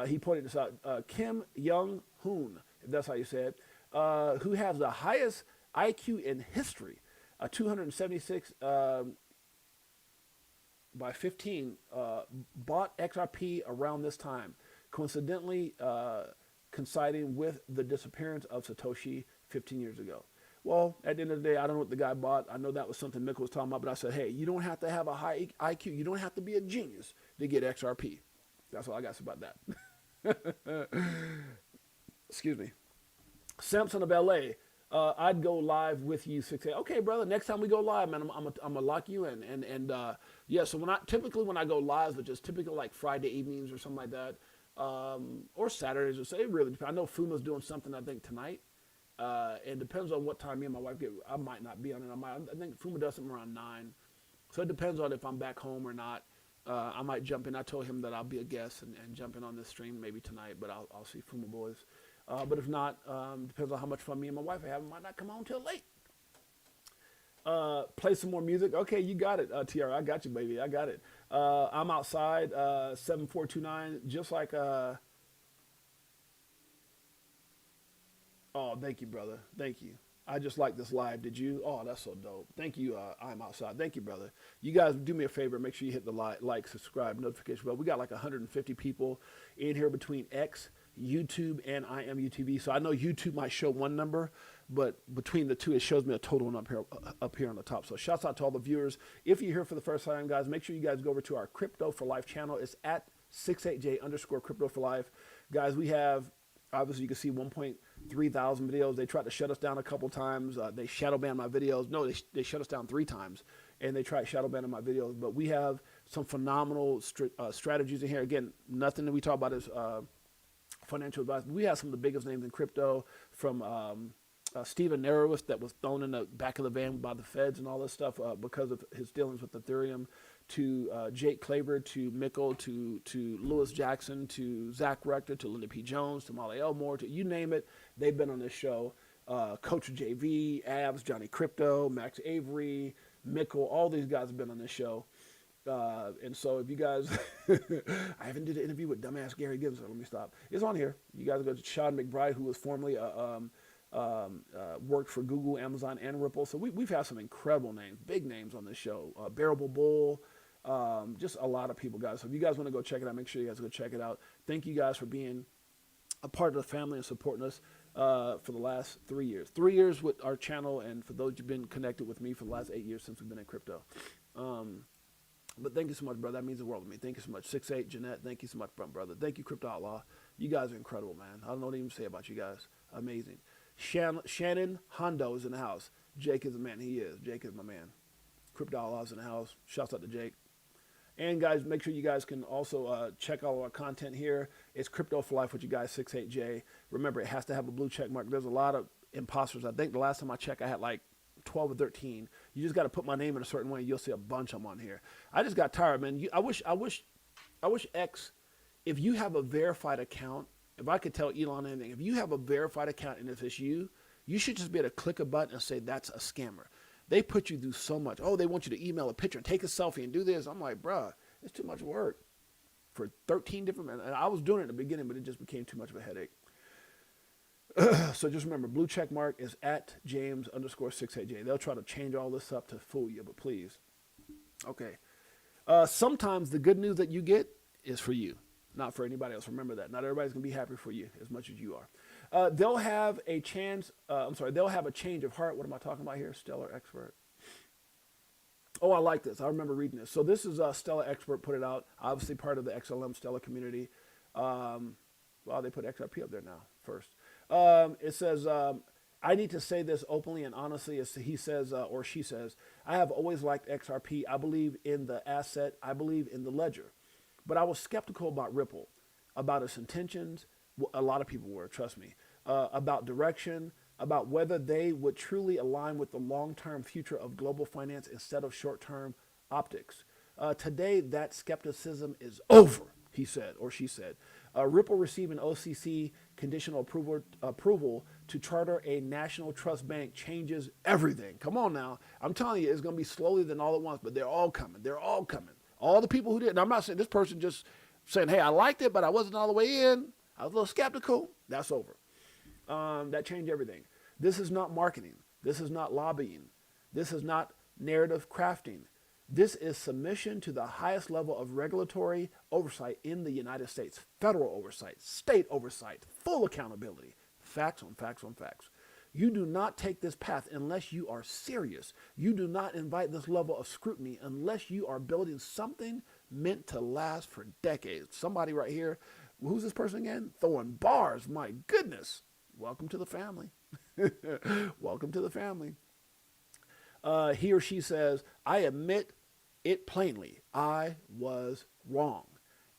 He pointed this out. Kim Young Hoon, if that's how you say it, who has the highest IQ in history, 276 by 15, bought XRP around this time, coincidentally coinciding with the disappearance of Satoshi 15 years ago. Well, at the end of the day, I don't know what the guy bought. I know that was something Mick was talking about, but I said, hey, you don't have to have a high IQ. You don't have to be a genius to get XRP. That's all I got to say about that. Excuse me. Samson of LA. I'd go live with you 6 a.m. Okay, brother. Next time we go live, man, I'm gonna lock you in. And yeah. So when I go live, which is typically like Friday evenings or something like that, or Saturdays or so, it really depends. I know Fuma's doing something I think tonight. It depends on what time me and my wife get. I might not be on it. I think Fuma does something around 9. So it depends on if I'm back home or not. I might jump in. I told him that I'll be a guest and jump in on this stream maybe tonight, but I'll see Fuma boys. But if not, depends on how much fun me and my wife are having. Might not come on till late. Play some more music. Okay, you got it, TR. I got you, baby. I got it. I'm outside, 7429, just like... Oh, thank you, brother. Thank you. I just like this live. Did you? Oh, that's so dope. Thank you. I'm outside. Thank you, brother. You guys do me a favor. Make sure you hit the like, subscribe, notification bell. We got like 150 people in here between X, YouTube, and IMUTV. So I know YouTube might show one number, but between the two, it shows me a total one up here on the top. So shouts out to all the viewers. If you're here for the first time, guys, make sure you guys go over to our Crypto for Life channel. It's at 68J_Crypto for Life. Guys, we have, obviously you can see 1.3 thousand videos. They tried to shut us down a couple times. They shadow banned my videos. No, they shut us down 3 times, and they tried shadow banning my videos. But we have some phenomenal strategies in here. Again, nothing that we talk about is financial advice. We have some of the biggest names in crypto, from Steven Narowitz, that was thrown in the back of the van by the feds and all this stuff because of his dealings with Ethereum, to Jake Claver, to Mickle, to Lewis Jackson, to Zach Rector, to Linda P. Jones, to Molly Elmore, to you name it, they've been on this show. Coach JV, Abs, Johnny Crypto, Max Avery, Mickle, all these guys have been on this show. And so if you guys, I haven't did an interview with dumbass Gary Gibbs, so let me stop. It's on here. You guys go to Sean McBride, who was formerly worked for Google, Amazon, and Ripple. So we've had some incredible names, big names on this show. Bearable Bull, just a lot of people, guys. So if you guys want to go check it out, make sure you guys go check it out. Thank you guys for being a part of the family and supporting us for the last 3 years. 3 years with our channel, and for those who've been connected with me for the last 8 years since we've been in crypto. But thank you so much, brother. That means the world to me. Thank you so much. 6'8", Jeanette, thank you so much, brother. Thank you, Crypto Outlaw. You guys are incredible, man. I don't know what to even say about you guys. Amazing. Shannon Hondo is in the house. Jake is the man. He is. Jake is my man. Crypto Outlaw's in the house. Shouts out to Jake. And guys, make sure you guys can also check all our content here. It's Crypto for Life with you guys, 68J. Remember, it has to have a blue check mark. There's a lot of imposters. I think the last time I checked, I had like 12 or 13. You just got to put my name in a certain way. You'll see a bunch of them on here. I just got tired, man. I wish X, if you have a verified account, if I could tell Elon anything, if you have a verified account and if it's you should just be able to click a button and say that's a scammer. They put you through so much. Oh, they want you to email a picture and take a selfie and do this. I'm like, bruh, it's too much work for 13 different men. And I was doing it in the beginning, but it just became too much of a headache. So just remember, blue check mark is at James_68J. They'll try to change all this up to fool you, but please. Okay. Sometimes the good news that you get is for you, not for anybody else. Remember that. Not everybody's going to be happy for you as much as you are. They'll have a chance. They'll have a change of heart. What am I talking about here? Stellar Expert. Oh, I like this. I remember reading this. So this is Stellar Expert put it out. Obviously part of the XLM Stellar community. Well, they put XRP up there now first. It says, I need to say this openly and honestly, as he says, or she says, I have always liked XRP. I believe in the asset. I believe in the ledger. But I was skeptical about Ripple, about its intentions. A lot of people were, trust me, about direction, about whether they would truly align with the long-term future of global finance instead of short-term optics. Today, that skepticism is over, he said, or she said. Ripple received an OCC conditional approval to charter a national trust bank changes everything. Come on now. I'm telling you, it's going to be slowly than all at once, but they're all coming. They're all coming. All the people who did. And I'm not saying this person just saying, hey, I liked it, but I wasn't all the way in. I was a little skeptical. That's over. That changed everything. This is not marketing. This is not lobbying. This is not narrative crafting. This is submission to the highest level of regulatory oversight in the United States. Federal oversight, state oversight, full accountability. Facts on facts on facts. You do not take this path unless you are serious. You do not invite this level of scrutiny unless you are building something meant to last for decades. Somebody right here, who's this person again? Throwing bars, my goodness. Welcome to the family. Welcome to the family. He or she says, I admit it plainly. I was wrong.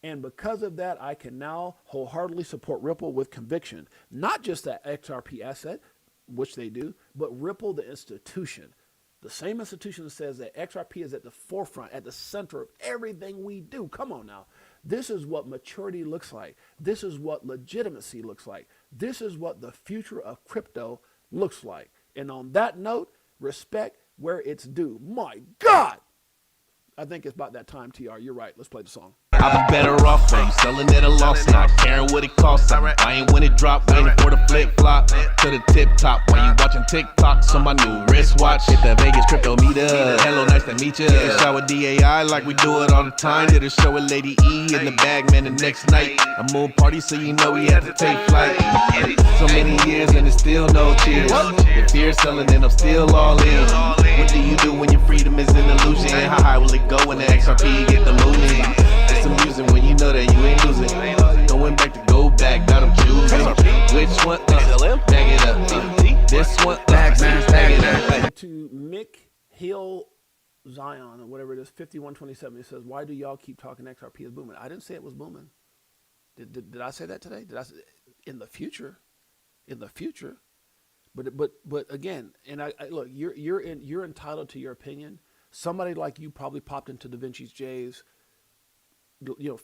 And because of that, I can now wholeheartedly support Ripple with conviction. Not just that XRP asset, which they do, but Ripple, the institution. The same institution that says that XRP is at the forefront, at the center of everything we do. Come on now. This is what maturity looks like. This is what legitimacy looks like. This is what the future of crypto looks like. And on that note, respect where it's due. My God! I think it's about that time, TR. You're right. Let's play the song. I'll be better off from selling at a loss, not caring what it costs. I ain't when it drop, waiting for the flip flop to the tip top. While you watching TikToks on my new wristwatch, hit the Vegas crypto meetup. Hello, nice to meet ya. Shower DAI like we do it all the time. Did a show with Lady E in the bag, man. The next night, a moon party, so you know we had to take flight. So many years and it's still no cheers. The fear selling and I'm still all in. What do you do when your freedom is an illusion? How high will it go when the XRP get the mooning? It's amusing when you know that you ain't losing. Going back to go back, got 'em choosing. Which one? Bag it up. This one? Bag it up. To Mick Hill Zion, or whatever it is, 5127, it says, why do y'all keep talking XRP is booming? I didn't say it was booming. Did I say that today? Did I say in the future? In the future. But again, and I look, you're entitled to your opinion. Somebody like you probably popped into Da Vinci's J's,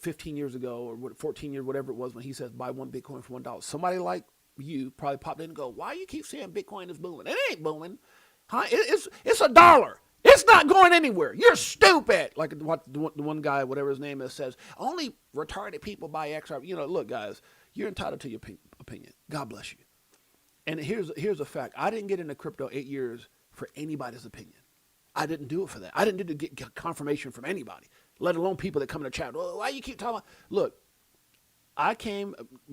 15 years ago or 14 years, whatever it was, when he says buy one Bitcoin for $1. Somebody like you probably popped in and go, why you keep saying Bitcoin is booming? It ain't booming. Huh? It's $1. It's not going anywhere. You're stupid. Like what the one guy, whatever his name is, says, only retarded people buy XRP. Look, guys, you're entitled to your opinion. God bless you. And here's a fact. I didn't get into crypto 8 years for anybody's opinion. I didn't do it for that. I didn't do it to get confirmation from anybody, let alone people that come in the chat. Well, why you keep talking about? Look,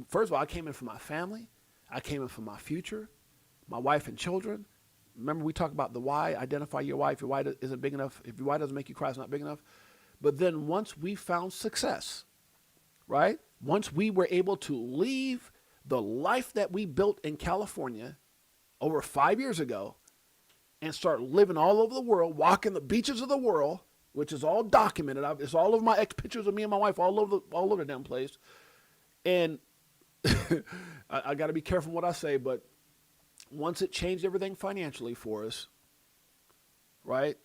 first of all, I came in for my family. I came in for my future, my wife and children. Remember we talked about the why, identify your why. If your why isn't big enough, if your why doesn't make you cry, it's not big enough. But then once we found success, right? Once we were able to leave the life that we built in California over 5 years ago and start living all over the world, walking the beaches of the world, which is all documented. It's all over my pictures of me and my wife all over the damn place. And I got to be careful what I say, but once it changed everything financially for us, right,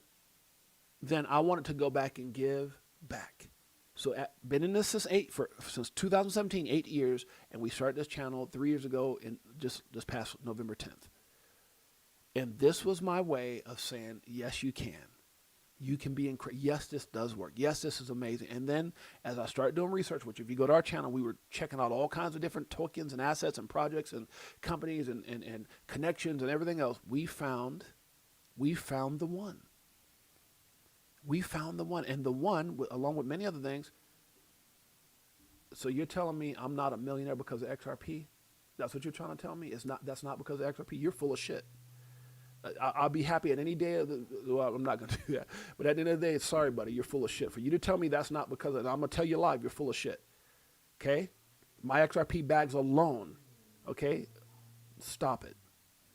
then I wanted to go back and give back. So been in this since 2017, 8 years, and we started this channel 3 years ago in just this past November 10th. And this was my way of saying, yes, you can. You can be yes, this does work. Yes, this is amazing. And then as I started doing research, which if you go to our channel, we were checking out all kinds of different tokens and assets and projects and companies and connections and everything else. We found the one. We found the one. And the one, along with many other things. So you're telling me I'm not a millionaire because of XRP? That's what you're trying to tell me? That's not because of XRP. You're full of shit. I'll be happy at any day of the, well, I'm not going to do that. But at the end of the day, sorry, buddy, you're full of shit. For you to tell me that's not because of, I'm going to tell you live, you're full of shit. Okay? My XRP bags alone, okay? Stop it.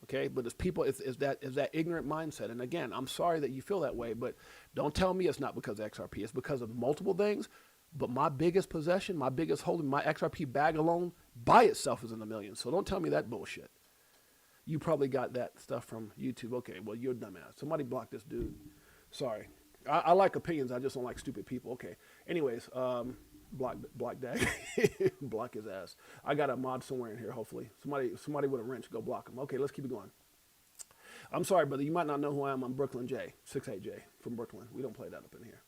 Okay? But it's people, it's that ignorant mindset. And again, I'm sorry that you feel that way, but don't tell me it's not because of XRP. It's because of multiple things. But my biggest possession, my biggest holding, my XRP bag alone by itself is in the millions. So don't tell me that bullshit. You probably got that stuff from YouTube. Okay, well, you're a dumbass. Somebody block this dude. Sorry. I like opinions. I just don't like stupid people. Okay. Anyways, block Dag. Block his ass. I got a mod somewhere in here, hopefully. Somebody with a wrench, go block him. Okay, let's keep it going. I'm sorry, brother. You might not know who I am. I'm Brooklyn J, 68J from Brooklyn. We don't play that up in here.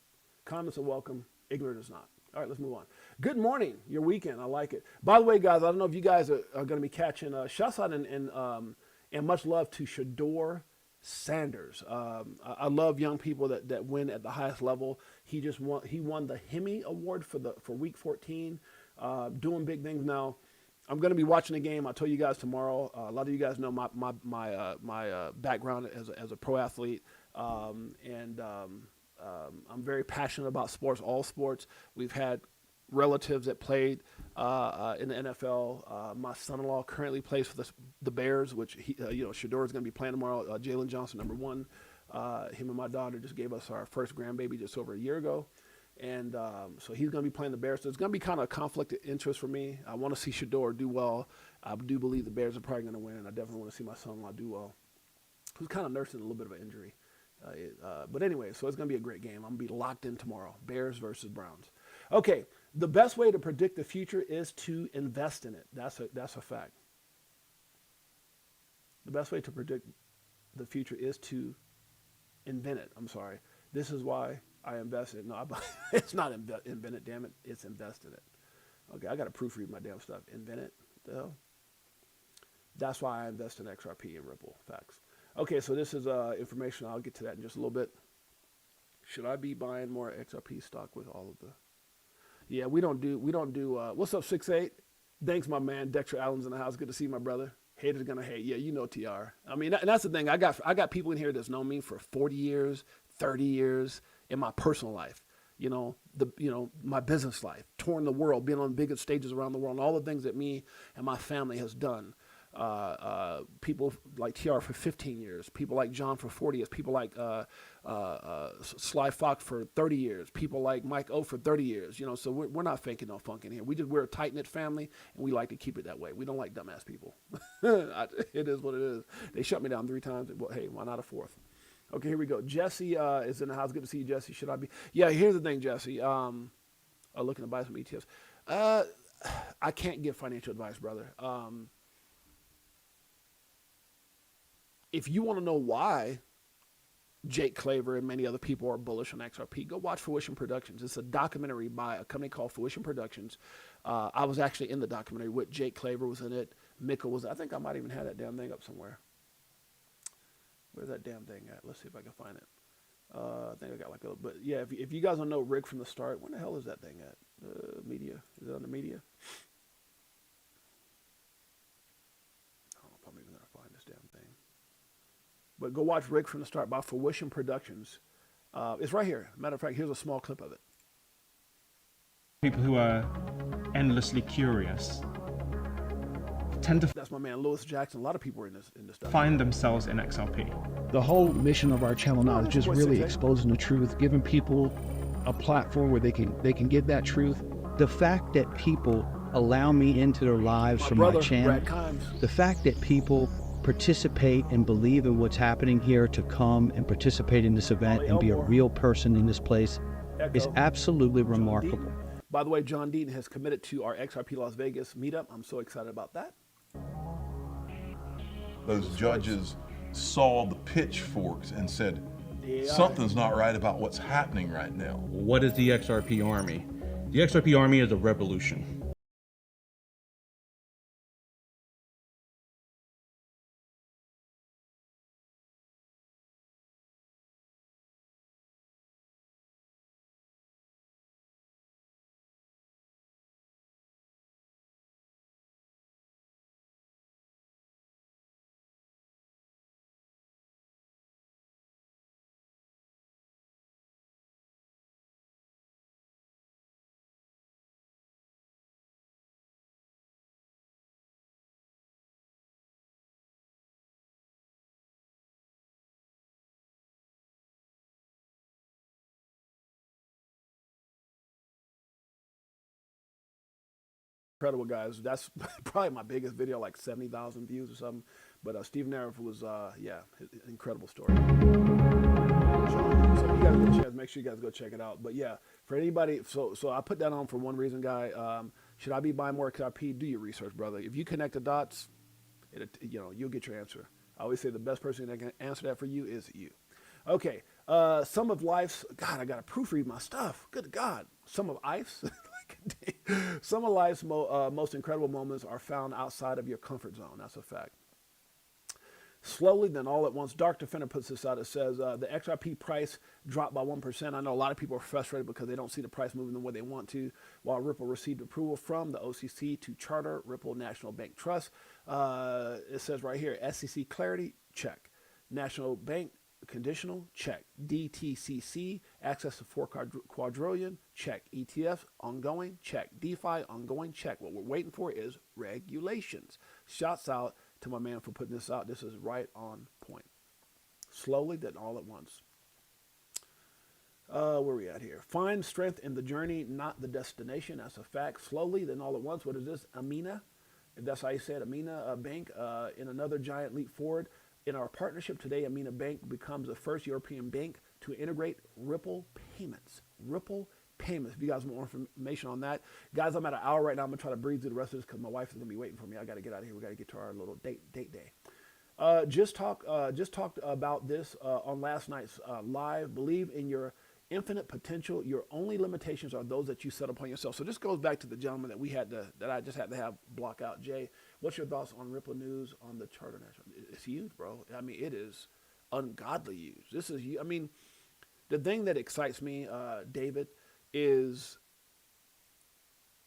Comments are welcome. Ignorant is not. All right, let's move on. Good morning. Your weekend. I like it. By the way, guys, I don't know if you guys are going to be catching shouts out and much love to Shador Sanders. I love young people that win at the highest level. He won the Hemi Award for week 14, doing big things now. I'm going to be watching the game. I'll tell you guys tomorrow. A lot of you guys know my background as a pro athlete, and I'm very passionate about sports, all sports. We've had relatives that played in the NFL. My son-in-law currently plays for the Bears, which Shador is going to be playing tomorrow. Jalen Johnson, number 1. Him and my daughter just gave us our first grandbaby just over a year ago. And so he's going to be playing the Bears. So it's going to be kind of a conflict of interest for me. I want to see Shador do well. I do believe the Bears are probably going to win. I definitely want to see my son-in-law do well, who's kind of nursing a little bit of an injury. But anyway, so it's going to be a great game. I'm going to be locked in tomorrow. Bears versus Browns. Okay, the best way to predict the future is to invest in it. That's a fact. The best way to predict the future is to invent it. I'm sorry. This is why I invest in it. No, it's not invent it, damn it. It's invest in it. Okay, I got to proofread my damn stuff. Invent it. The hell? That's why I invest in XRP and Ripple. Facts. Okay, so this is information. I'll get to that in just a little bit. Should I be buying more XRP stock with all of the? Yeah, we don't do. What's up, 6'8"? Thanks, my man. Dexter Allen's in the house. Good to see you, my brother. Haters gonna hate. Yeah, you know TR. I mean, and that's the thing. I got people in here that's known me for 40 years, 30 years in my personal life. My business life, touring the world, being on the biggest stages around the world, and all the things that me and my family has done. People like TR for 15 years, people like John for 40 years, people like Sly Fox for 30 years, people like Mike O for 30 years. So we're not faking no funk in here. We're a tight-knit family, and we like to keep it that way. We don't like dumbass people. It is what it is. They shut me down 3 times. Well, hey, why not a 4th? Okay, here we go. Jesse is in the house. Good to see you, Jesse. Should I be? Yeah, here's the thing, Jesse. Looking to buy some ETFs. I can't give financial advice, brother. If you want to know why Jake Claver and many other people are bullish on XRP, go watch Fruition Productions. It's a documentary by a company called Fruition Productions. I was actually in the documentary with Jake Claver was in it. Mikkel was. I think I might even have that damn thing up somewhere. Where's that damn thing at? Let's see if I can find it. I think I got like a. But yeah, if you guys don't know Rick from the start, when the hell is that thing at? Media. Is it on the media? I don't know if I'm even gonna find this damn thing. But go watch Rick from the Start by Fruition Productions. It's right here. Matter of fact, here's a small clip of it. People who are endlessly curious tend to That's my man Lewis Jackson. A lot of people are in this stuff. find themselves in XRP. The whole mission of our channel now is just really exposing the truth, giving people a platform where they can get that truth. The fact that people allow me into their lives from my channel, the fact that people participate and believe in what's happening here to come and participate in this event and be a real person in this place is absolutely remarkable. By the way, John Deaton has committed to our XRP Las Vegas meetup. I'm so excited about that. Those judges saw the pitchforks and said, something's not right about what's happening right now. What is the XRP Army? The XRP Army is a revolution. incredible, guys. That's probably my biggest video, like 70,000 views or something. But Stephen Arif was, yeah, incredible story. So you guys get a chance, make sure you guys go check it out. But yeah, for anybody, so I put that on for one reason, guy. Should I be buying more XRP? Do your research, brother. If you connect the dots, you'll get your answer. I always say the best person that can answer that for you is you. Okay, some of life's, God, I got to proofread my stuff. Good God. Some of life's, some of life's most incredible moments are found outside of your comfort zone. That's a fact. Slowly, then all at once, Dark Defender puts this out. It says the XRP price dropped by 1%. I know a lot of people are frustrated because they don't see the price moving the way they want to. While Ripple received approval from the OCC to charter Ripple National Bank Trust, it says right here, SEC clarity, check. National Bank conditional, check. DTCC, access to 4 quadrillion, check. ETFs, ongoing, check. DeFi, ongoing, check. What we're waiting for is regulations. Shouts out to my man for putting this out. This is right on point. Slowly, then all at once. Where are we at here? Find strength in the journey, not the destination. That's a fact. Slowly, then all at once. What is this? Amina, if that's how you say it, Amina Bank, in another giant leap forward. In our partnership today, Amina Bank becomes the first European bank to integrate Ripple payments. Ripple payments. If you guys want more information on that, guys, I'm at an hour right now. I'm gonna try to breeze through the rest of this because my wife is gonna be waiting for me. I got to get out of here. We got to get to our little date day. Just talked about this on last night's live. Believe in your infinite potential. Your only limitations are those that you set upon yourself. So this goes back to the gentleman that I just had to have block out. Jay, what's your thoughts on Ripple news on the Charter National? It's huge, bro. I mean, it is ungodly huge. This is, I mean, the thing that excites me, David, is,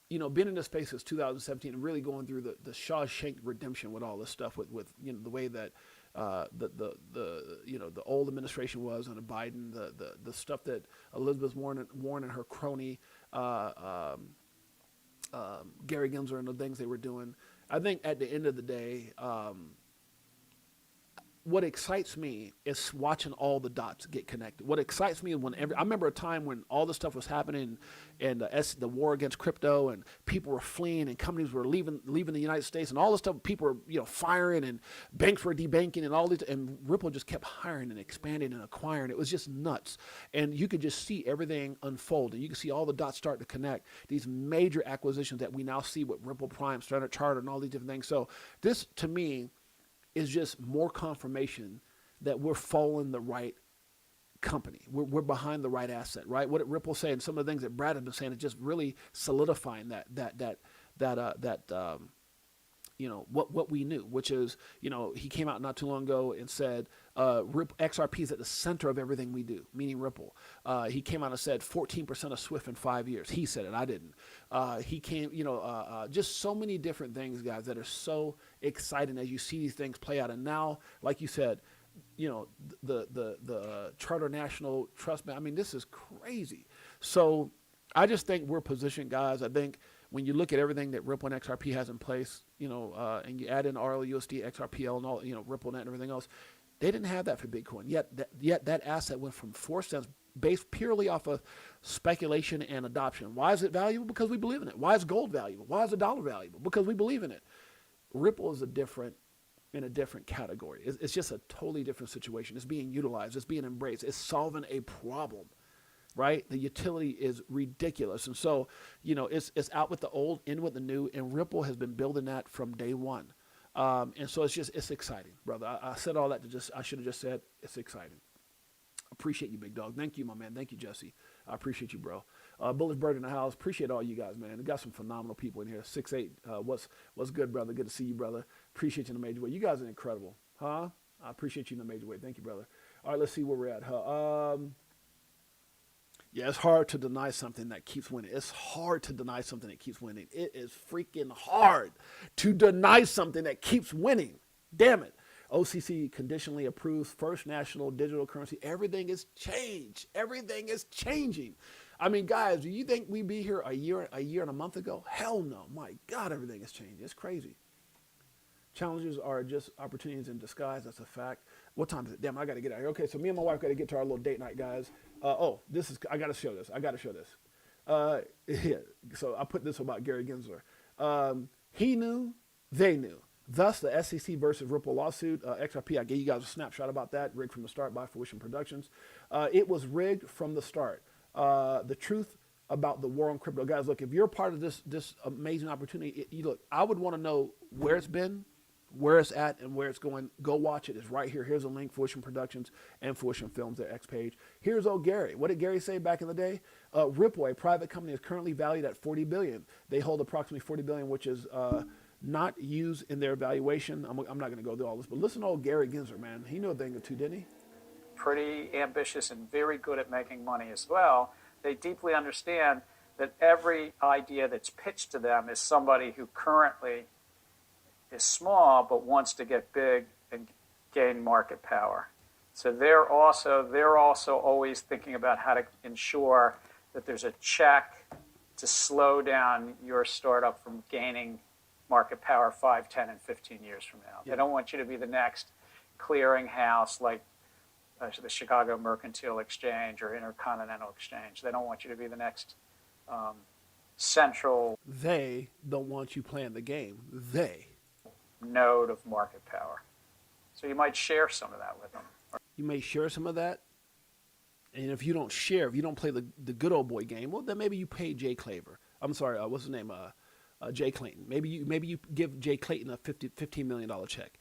being in this space since 2017 and really going through the Shawshank redemption with all this stuff, with the way that the old administration was under Biden, the stuff that Elizabeth Warren and her crony Gary Gensler and the things they were doing. I think at the end of the day, what excites me is watching all the dots get connected. What excites me is I remember a time when all this stuff was happening and the war against crypto and people were fleeing and companies were leaving the United States and all this stuff, people were, firing and banks were debanking and all these, and Ripple just kept hiring and expanding and acquiring. It was just nuts. And you could just see everything unfold and you could see all the dots start to connect. These major acquisitions that we now see with Ripple Prime, Standard Chartered and all these different things. So this, to me, is just more confirmation that we're following the right company. We're behind the right asset, right? What Ripple say and some of the things that Brad has been saying is just really solidifying what we knew, which is, he came out not too long ago and said XRP is at the center of everything we do, meaning Ripple. He came out and said 14% of Swift in 5 years. He said it, I didn't. He came, just so many different things, guys, that are so exciting as you see these things play out. And now, like you said, the Charter National Trust, I mean, this is crazy. So I just think we're positioned, guys. I think when you look at everything that Ripple and XRP has in place, and you add in RLUSD, XRPL, and all, RippleNet and everything else, they didn't have that for Bitcoin. Yet that asset went from 4 cents based purely off of speculation and adoption. Why is it valuable? Because we believe in it. Why is gold valuable? Why is the dollar valuable? Because we believe in it. Ripple is in a different category. It's just a totally different situation. It's being utilized. It's being embraced. It's solving a problem. Right? The utility is ridiculous. And so, it's out with the old, in with the new, and Ripple has been building that from day one. And so it's exciting, brother. I said all that I should have just said it's exciting. Appreciate you, big dog. Thank you, my man. Thank you, Jesse. I appreciate you, bro. Bullish Bird in the house. Appreciate all you guys, man. We got some phenomenal people in here. 6'8". What's good, brother? Good to see you, brother. Appreciate you in a major way. You guys are incredible. Huh? I appreciate you in a major way. Thank you, brother. All right, let's see where we're at. Yeah, it's hard to deny something that keeps winning. It's hard to deny something that keeps winning. It is freaking hard to deny something that keeps winning. Damn it. OCC conditionally approves first national digital currency. Everything is changed. Everything is changing. I mean, guys, do you think we'd be here a year and a month ago? Hell no. My God, everything is changing. It's crazy. Challenges are just opportunities in disguise. That's a fact. What time is it? Damn, I got to get out of here. Okay, so me and my wife got to get to our little date night, guys. I got to show this. Yeah, so I put this about Gary Gensler. He knew, they knew. Thus, the SEC versus Ripple lawsuit. XRP, I gave you guys a snapshot about that. Rigged from the start by Fruition Productions. It was rigged from the start. The truth about the war on crypto. Guys, look, if you're part of this amazing opportunity, look, I would want to know where it's been, where it's at, and where it's going. Go watch it. It's right here. Here's a link, Fruition Productions and Fruition Films, their X page. Here's old Gary. What did Gary say back in the day? Ripple, a private company, is currently valued at $40 billion. They hold approximately $40 billion, which is not used in their valuation. I'm not going to go through all this, but listen to old Gary Gensler, man. He knew a thing or two, didn't he? Pretty ambitious and very good at making money as well. They deeply understand that every idea that's pitched to them is somebody who currently is small but wants to get big and gain market power. So they're also always thinking about how to ensure that there's a check to slow down your startup from gaining market power 5, 10, and 15 years from now. They don't want you to be the next clearinghouse like the Chicago Mercantile Exchange or Intercontinental Exchange. They don't want you to be the next central. They don't want you playing the game. They. Node of market power. So you might share some of that with them. You may share some of that. And if you don't share, if you don't play the good old boy game, well, then maybe you pay Jay Claver. I'm sorry, what's his name? Jay Clayton. Maybe you give Jay Clayton a $15 million check.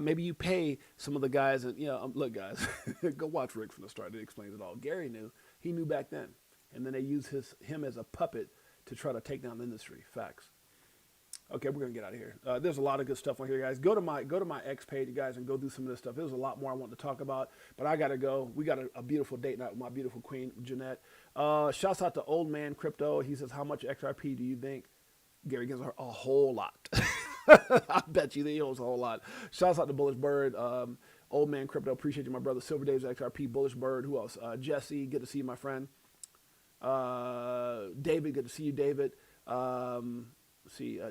Maybe you pay some of the guys, and look, guys, go watch Rick from the start. It explains it all. Gary knew. He knew back then, and then they used him as a puppet to try to take down the industry. Facts. Okay, we're gonna get out of here. There's a lot of good stuff on here, guys. Go to my X page, guys, and go do some of this stuff. There's a lot more I want to talk about, but I gotta go. We got a beautiful date night with my beautiful queen, Jeanette. Shouts out to Old Man Crypto. He says, how much XRP do you think? Gary gives her a whole lot. I bet you he owes a whole lot. Shouts out to Bullish Bird, Old Man Crypto. Appreciate you, my brother. Silver Days XRP, Bullish Bird. Who else? Jesse, good to see you, my friend. David, good to see you, David.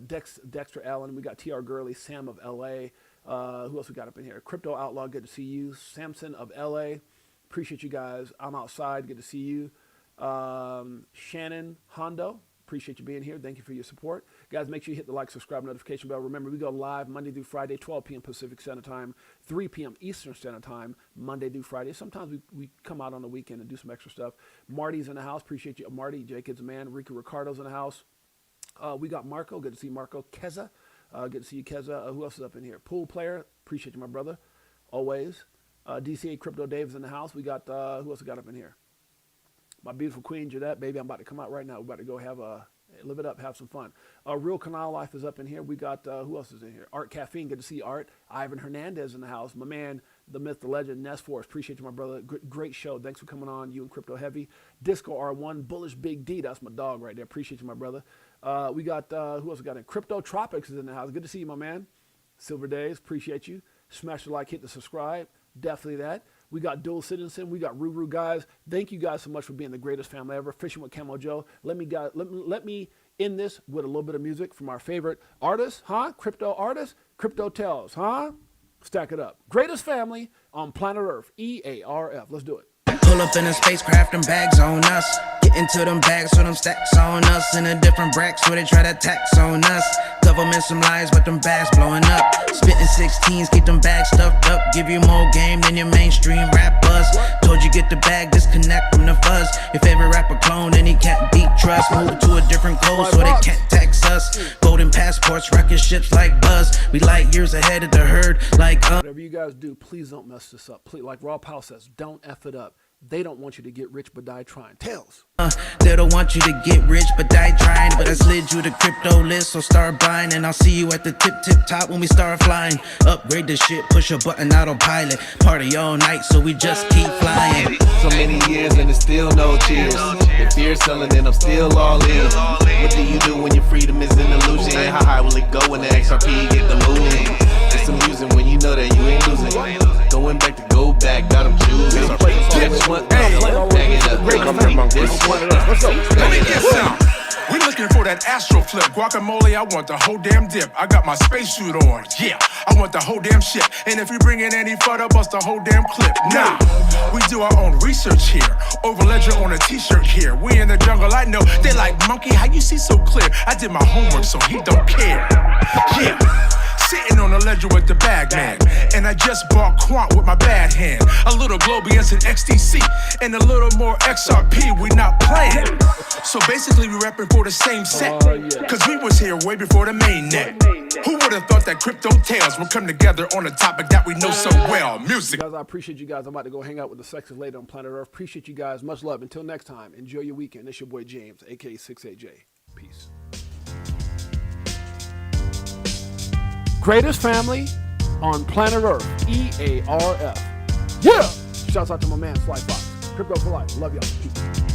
Dexter Allen. We got TR Gurley, Sam of LA. Who else we got up in here? Crypto Outlaw, good to see you. Samson of LA. Appreciate you guys. I'm outside. Good to see you. Shannon Hondo. Appreciate you being here. Thank you for your support. Guys, make sure you hit the like, subscribe, notification bell. Remember, we go live Monday through Friday, 12 p.m. Pacific Standard Time, 3 p.m. Eastern Standard Time, Monday through Friday. Sometimes we come out on the weekend and do some extra stuff. Marty's in the house. Appreciate you. Marty, Jacob's a man. Rico Ricardo's in the house. We got Marco. Good to see Marco. Keza. Good to see you, Keza. Who else is up in here? Pool player. Appreciate you, my brother. Always. DCA Crypto Dave is in the house. We got, who else we got up in here? My beautiful queen, Jeanette. Baby, I'm about to come out right now. We're about to go live it up, have some fun. Real Canal Life is up in here. We got, who else is in here? Art Caffeine. Good to see Art. Ivan Hernandez in the house. My man, the myth, the legend, Ness Force. Appreciate you, my brother. Great show. Thanks for coming on. You and Crypto Heavy. Disco R1. Bullish Big D. That's my dog right there. Appreciate you, my brother. We got, who else we got in? Crypto Tropics is in the house. Good to see you, my man. Silver Days. Appreciate you. Smash the like, hit the subscribe. Definitely that. We got Dual Citizen. We got Ruru guys. Thank you guys so much for being the greatest family ever. Fishing with Camo Joe. Let me end this with a little bit of music from our favorite artist, Crypto artist, Crypto Tells, Stack it up. Greatest family on planet Earth. EARF. Let's do it. Pull up in a spacecraft and bags on us. Get into them bags with them stacks on us. In a different bracks where they try to tax on us. Government some lies but them bags blowing up. Spitting 16s, keep them bags stuffed up. Give you more game than your mainstream rappers. Told you get the bag, disconnect from the fuzz. Your favorite rapper clone and he can't beat trust. Move to a different code so they can't tax us. Golden passports, rocket ships like Buzz. We light years ahead of the herd like Whatever you guys do, please don't mess this up. Please, like Raw Powell says, don't F it up. They don't want you to get rich but die trying. Tails. They don't want you to get rich but die trying. But I slid you the crypto list, so start buying. And I'll see you at the tip top when we start flying. Upgrade the shit, push a button, autopilot. Party all night, so we just keep flying. So many years and there's still no cheers. If fear's selling, then I'm still all in. What do you do when your freedom is an illusion? How high will it go when the XRP get the moving? It's amusing when you know that you ain't losing. Going back to go back, got them choosing. This one, bag it up. Let me get some. We looking for that that astro flip. Guacamole, I want the whole damn dip. I got my spacesuit on, yeah. I want the whole damn shit. And if you bring in any further, bust the whole damn clip. Nah, we do our own research here. Over ledger on a t-shirt here. We in the jungle, I know. They like, monkey, how you see so clear? I did my homework, so he don't care. Yeah. Sitting on the ledger with the bag man. And I just bought Quant with my bad hand. A little Globians and XTC. And a little more XRP, we not playing. So basically we repping for the same set. Cause we was here way before the main net. Who would have thought that crypto tales would come together on a topic that we know so well? Music. Guys, I appreciate you guys. I'm about to go hang out with the sexes later on planet Earth. Appreciate you guys. Much love. Until next time, enjoy your weekend. It's your boy James, aka 6AJ. Peace. Greatest family on planet Earth, EARF. Yeah! Shouts out to my man, Sly Fox. Crypto for life. Love y'all. Peace.